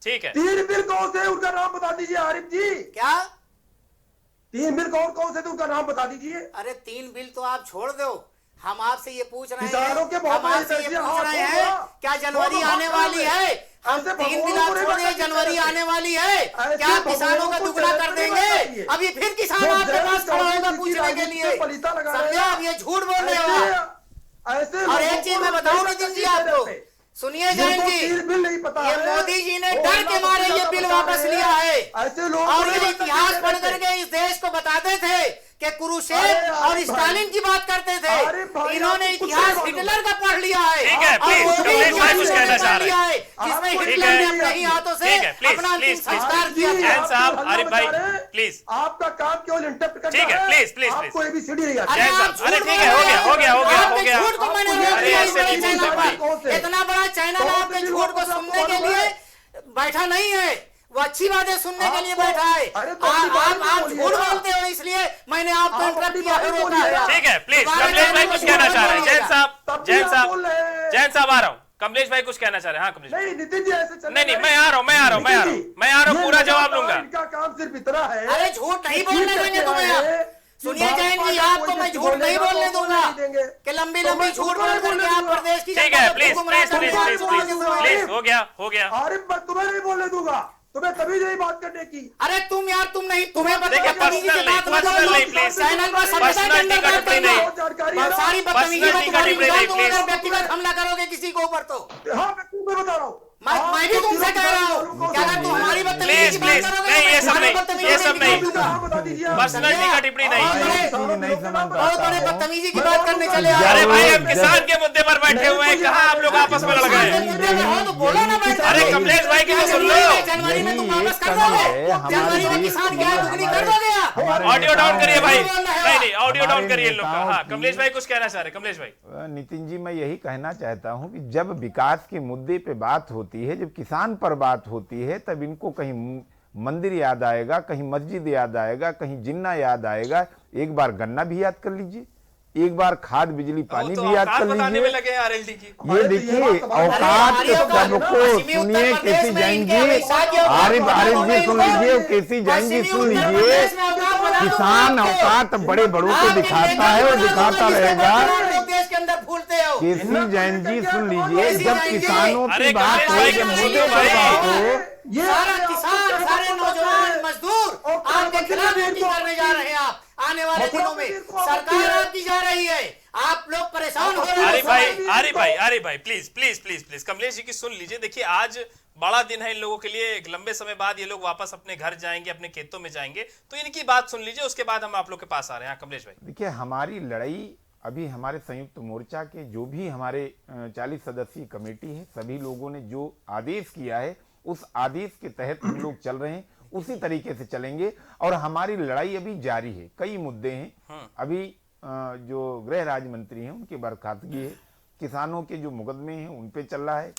ठीक है, 3 बिल कौन से, उनका नाम बता दीजिए आरिफ जी। क्या 3 बिल कौन से थे, उनका नाम बता दीजिए। अरे 3 बिल तो आप छोड़ दो, हम आपसे ये पूछ रहे हैं, क्या जनवरी आने वाली है? हम 3 बिल आप छोड़िए, जनवरी आने वाली है, क्या किसानों का दुगना कर देंगे? अभी फिर किसान आपके पास खड़ा होगा पूछने के लिए, समझे? अब ये झूठ बोल रहे हो। और एक चीज मैं बताऊं नितिन जी आपको, सुनिए जैन जी, ये मोदी जी ने डर के मारे ये बिल वापस लिया है, और ये इतिहास पढ़ करके इस देश को बताते थे कि कुरुक्षेत्र और स्टालिन की बात करते थे, इन्होंने इतिहास हिटलर का पढ़ लिया है, जिसमें हिटलर ने अपने ही हाथों से अपना अंतिम संस्कार किया था। आरिफ भाई प्लीज, आपका काम केवल इंटरप्ट करना है। ठीक है, प्लीज आपको एबीसीडी नहीं आती। अरे ठीक है, हो गया। झूठ को मैंने रोक दिया इस बड़े चैनल पर, इतना बड़ा चैनल आपके झूठ को सुनने के लिए बैठा नहीं है, वो अच्छी बातें सुनने के लिए बैठा है। आप झूठ बोलते हो, इसलिए मैंने आपको इंटरप्ट किया है, रोका है। ठीक है, प्लीज कमलेश भाई कुछ कहना चाह रहे हैं। जैन साहब आ रहा हूँ। कमलेश भाई कुछ कहना चाह रहे हैं? हाँ कमलेश भाई। नहीं नितिन जी ऐसे चलना नहीं मैं आ रहा हूँ पूरा जवाब लूंगा। इनका काम सिर्फ इतना है। अरे झूठ नहीं बोलने देंगे तुम्हें आप। सुनिए जैन जी, आपको मैं झूठ नहीं बोलने दूंगा कि लंबी लंबी झूठ बोल करके आप प्रदेश की ठीक है, प्लीज हो गया। अरे मैं तुम्हें नहीं बोलने दूंगा, तुम्हें कभी नहीं बात करने की। अरे तुम यार तुम नहीं, तुम्हें देखिए पर्सनल नहीं प्लीज, चैनल पर पर्सनल टिकट नहीं, सारी बदतमीजी अगर व्यक्तिगत हमला करोगे किसी के ऊपर तो हाँ मैं तुम्हें बता रहा हूँ, मैं भी तुमसे कह रहा हूँ कि अगर तुम हमारी बदतमीजी की बात करोगे नहीं, ये सब नहीं, बता दीजिए। पर्सनल टिकट टिप्पणी नहीं। बहुत बड़े बदतमीजी की बात करने चले आ अरे भाई हम किसान के मुद्दे पर बैठे हुए हैं, कहाँ आप लोग आपस में लड़ गए? मुद्दे में हो तो बोलो ना भाई। अरे कमलेश भाई की तो सुन लो। जनवरी में तुम वापस कर दोगे, जनवरी में किसान की आय दुगनी कर दोगे आप। ऑडियो डाउन करिए भाई, नहीं ऑडियो डाउन करिए इन लोग का। हाँ कमलेश भाई कुछ कहना चाह रहे? कमलेश भाई। नितिन जी मैं यही कहना चाहता हूं कि जब विकास के मुद्दे पे बात होती है, जब किसान पर बात होती है, तब इनको कहीं मंदिर याद आएगा, कहीं मस्जिद याद आएगा, कहीं जिन्ना याद आएगा। एक बार गन्ना भी याद कर लीजिए, एक बार खाद बिजली पानी भी याद कर लीजिए। लगे आरएलडी की ये देखिए औकात सबको सुनिए। केसी जैन जी, आरिफ जी सुन लीजिए, केसी जैन जी सुन लीजिए। किसान औकात बड़े बड़ों को दिखाता है और दिखाता रहेगा। देश के अंदर भूलते हो। केसी जैन जी सुन लीजिए, जब किसानों की बात हो, जब मुद्दे पर बात हो, सारा किसान, सारे नौजवान मजदूर आपके खिलाफ वोटिंग करने जा रहे हैं। आप आने वाले दिनों में सरकार आपकी जा रही है, आप लोग परेशान हो रहे हैं। अरे भाई प्लीज कमलेश जी की सुन लीजिए। देखिए आज बड़ा दिन है इन लोगों के लिए, एक लंबे समय बाद ये लोग वापस अपने घर जाएंगे, अपने खेतों में जाएंगे, तो इनकी बात सुन लीजिए, उसके बाद हम आप लोग के पास आ रहे हैं। कमलेश भाई देखिए हमारी लड़ाई अभी हमारे संयुक्त मोर्चा के जो भी हमारे 40 सदस्यीय कमेटी है, सभी लोगों ने जो आदेश किया है उस आदेश के तहत हम लोग चल रहे हैं, उसी तरीके से चलेंगे। और हमारी लड़ाई अभी जारी है। कई मुद्दे हैं, अभी जो गृह राज्य मंत्री हैं उनकी बर्खास्तगी है, किसानों के जो मुकदमे हैं उन पे चल रहा है,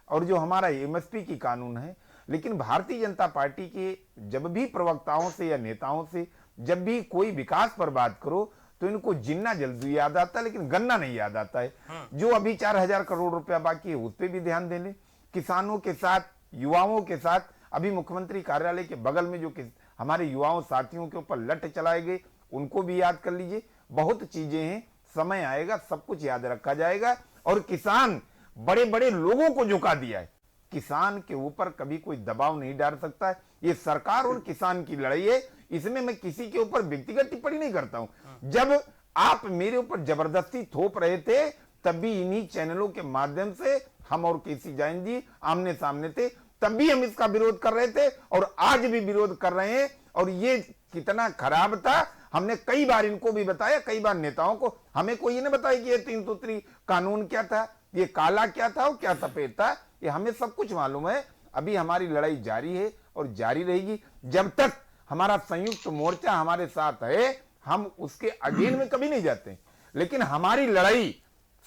और जो हमारा एमएसपी की कानून है। लेकिन भारतीय जनता पार्टी के जब भी प्रवक्ताओं से या नेताओं से जब भी कोई विकास पर बात करो तो इनको जिन्ना जल्दी याद आता है, लेकिन गन्ना नहीं याद आता है। जो अभी 4000 करोड़ रुपया बाकी है उस पर भी ध्यान देने। किसानों के साथ, युवाओं के साथ, अभी मुख्यमंत्री कार्यालय के बगल में जो हमारे युवाओं साथियों के ऊपर लठ चलाए गए उनको भी याद कर लीजिए। बहुत चीजें हैं, समय आएगा सब कुछ याद रखा जाएगा। और किसान बड़े बड़े लोगों को झुका दिया है, किसान के ऊपर कभी कोई दबाव नहीं डाल सकता है। ये सरकार और किसान की लड़ाई है, इसमें मैं किसी के ऊपर व्यक्तिगत टिप्पणी नहीं करता हूं। जब आप मेरे ऊपर जबरदस्ती थोप रहे थे तब भी इन्हीं चैनलों के माध्यम से हम और केसी जैन जी आमने सामने थे, तब भी हम इसका विरोध कर रहे थे और आज भी विरोध कर रहे हैं। और ये कितना खराब था हमने कई बार इनको भी बताया, कई बार नेताओं को। हमें कोई ये नहीं बताया कि ये 3 सूत्री कानून क्या था, ये काला क्या था और क्या सफेद था, ये हमें सब कुछ मालूम है। अभी हमारी लड़ाई जारी है और जारी रहेगी जब तक हमारा संयुक्त मोर्चा हमारे साथ है। हम उसके अगेन में कभी नहीं जाते, लेकिन हमारी लड़ाई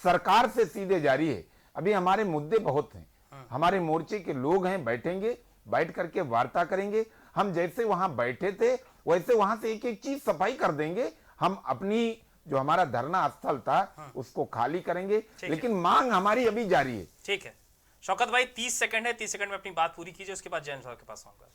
सरकार से सीधे जारी है। अभी हमारे मुद्दे बहुत हैं, हमारे मोर्चे के लोग हैं, बैठेंगे, बैठ करके वार्ता करेंगे। हम जैसे वहां बैठे थे वैसे वहां से एक एक चीज सफाई कर देंगे। हम अपनी जो हमारा धरना स्थल था उसको खाली करेंगे, लेकिन मांग हमारी अभी जारी है। ठीक है शौकत भाई 30 सेकंड है, 30 सेकंड में अपनी बात पूरी कीजिए, उसके बाद जैन साहब के पास आऊंगा।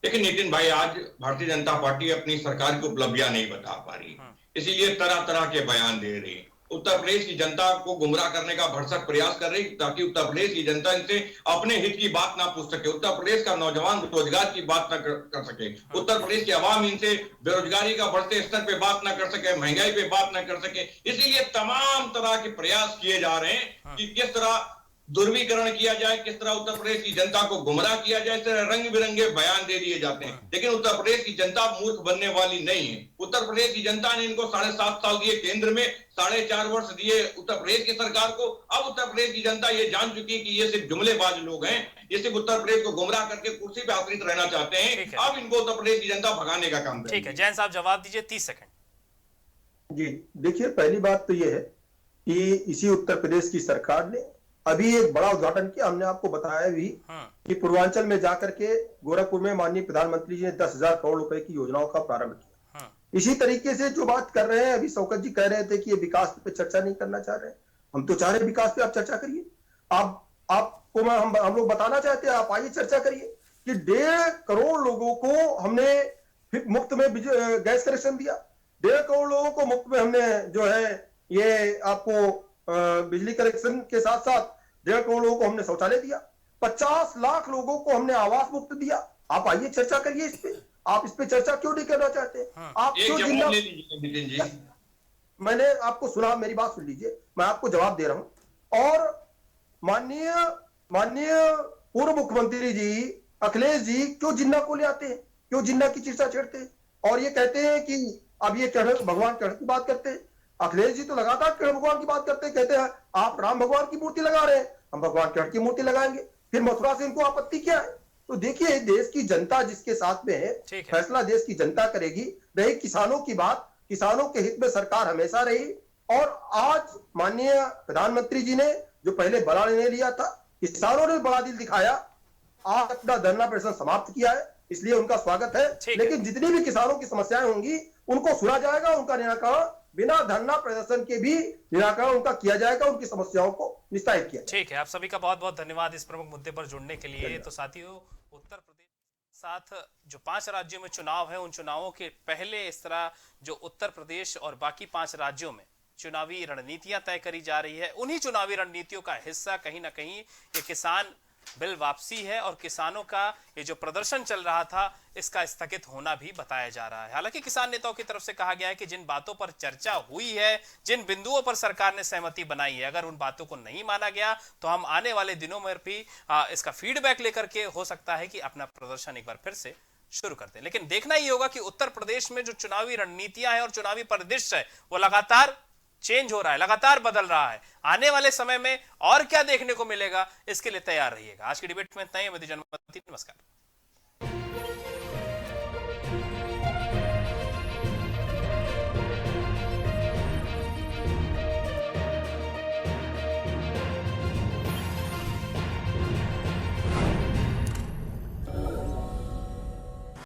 लेकिन नितिन भाई आज भारतीय जनता पार्टी अपनी सरकार की उपलब्धियां नहीं बता पा रही, इसीलिए तरह तरह के बयान दे रही। उत्तर प्रदेश की जनता को गुमराह करने का भरसक प्रयास कर रही ताकि उत्तर प्रदेश की जनता इनसे अपने हित की बात ना पूछ सके, उत्तर प्रदेश का नौजवान रोजगार की बात ना कर सके, उत्तर प्रदेश की आवाम इनसे बेरोजगारी का बढ़ते स्तर पे बात ना कर सके, महंगाई पे बात ना कर सके। इसीलिए तमाम तरह के प्रयास किए जा रहे हैं कि किस तरह दुर्वीकरण किया जाए, किस तरह उत्तर प्रदेश की जनता को गुमराह किया जाए। इस तरह रंग बिरंगे बयान दे दिए जाते हैं, लेकिन उत्तर प्रदेश की जनता मूर्ख बनने वाली नहीं है। उत्तर प्रदेश की जनता ने इनको 7.5 साल दिए, केंद्र में 4.5 वर्ष दिए उत्तर प्रदेश की सरकार को। अब उत्तर प्रदेश की जनता ये जान चुकी है कि ये सिर्फ जुमलेबाज लोग हैं, ये सिर्फ उत्तर प्रदेश को गुमराह करके कुर्सी पे आश्रित रहना चाहते हैं। अब इनको उत्तर प्रदेश की जनता भगाने का काम ठीक है जैन साहब जवाब दीजिए, 30 सेकंड। जी देखिए, पहली बात तो ये है कि इसी उत्तर प्रदेश की सरकार ने अभी एक बड़ा उद्घाटन किया। हमने आपको बताया भी कि पूर्वांचल में जाकर के गोरखपुर में माननीय प्रधानमंत्री जी ने 10,000 करोड़ रुपए की योजनाओं का प्रारंभ किया। इसी तरीके से जो बात कर रहे हैं, अभी शौकत जी कह रहे थे कि ये विकास पे चर्चा नहीं करना चाह रहे, हम तो चाह रहे विकास पे आप चर्चा करिए। आपको हम लोग बताना चाहते हैं, आप आइए चर्चा करिए कि 1.5 करोड़ लोगों को हमने मुफ्त में गैस कनेक्शन दिया, 1.5 करोड़ लोगों को मुफ्त में हमने जो है ये आपको बिजली कनेक्शन के साथ साथ 1.5 करोड़ लोगों को हमने शौचालय दिया, 50 लाख लोगों को हमने आवास मुफ्त दिया। आप आइए चर्चा करिए इस पे, आप इस पे चर्चा क्यों नहीं करना चाहते? आप क्यों जिंदा? नितिन जी, मैंने आपको सुना, मेरी बात सुन लीजिए, मैं आपको जवाब दे रहा हूं। और माननीय पूर्व मुख्यमंत्री जी अखिलेश जी क्यों जिन्ना को ले आते हैं, क्यों जिन्ना की चर्चा छेड़ते हैं और ये कहते हैं कि अब ये भगवान कृष्ण की बात करते हैं। अखिलेश जी तो लगातार कृष्ण भगवान की बात करते हैं, कहते हैं आप राम भगवान की मूर्ति लगा रहे हैं, हम भगवान कृष्ण की मूर्ति लगाएंगे, फिर मथुरा से इनको आपत्ति क्या है? तो देखिए, देश की जनता जिसके साथ में है, फैसला देश की जनता करेगी। रही किसानों की बात, किसानों के हित में सरकार हमेशा रही और आज माननीय प्रधानमंत्री जी ने जो पहले बड़ा निर्णय लिया था, किसानों ने बड़ा दिल दिखाया, आज अपना धरना प्रदर्शन समाप्त किया है, इसलिए उनका स्वागत है। लेकिन जितनी भी किसानों की समस्याएं होंगी उनको सुना जाएगा, उनका निराकरण बिना धरना प्रदर्शन के भी निराकरण उनका किया जाएगा, उनकी समस्याओं को निस्तारित किया। ठीक है, आप सभी का बहुत बहुत धन्यवाद इस प्रमुख मुद्दे पर जुड़ने के लिए। तो साथियों, उत्तर प्रदेश साथ जो 5 राज्यों में चुनाव है, उन चुनावों के पहले इस तरह जो उत्तर प्रदेश और बाकी 5 राज्यों में चुनावी रणनीतियां तय करी जा रही है, उन्हीं चुनावी रणनीतियों का हिस्सा कहीं ना कहीं ये किसान बिल वापसी है और किसानों का ये जो प्रदर्शन चल रहा था इसका स्थगित होना भी बताया जा रहा है। हालांकि किसान नेताओं की तरफ से कहा गया है कि जिन बातों पर चर्चा हुई है, जिन बिंदुओं पर सरकार ने सहमति बनाई है, अगर उन बातों को नहीं माना गया तो हम आने वाले दिनों में भी इसका फीडबैक लेकर के हो सकता है कि अपना प्रदर्शन एक बार फिर से शुरू कर दें। लेकिन देखना ये होगा कि उत्तर प्रदेश में जो चुनावी रणनीतियां हैं और चुनावी परिदृश्य है वो लगातार चेंज हो रहा है, लगातार बदल रहा है। आने वाले समय में और क्या देखने को मिलेगा, इसके लिए तैयार रहिएगा। आज की डिबेट में इतना ही। नमस्कार।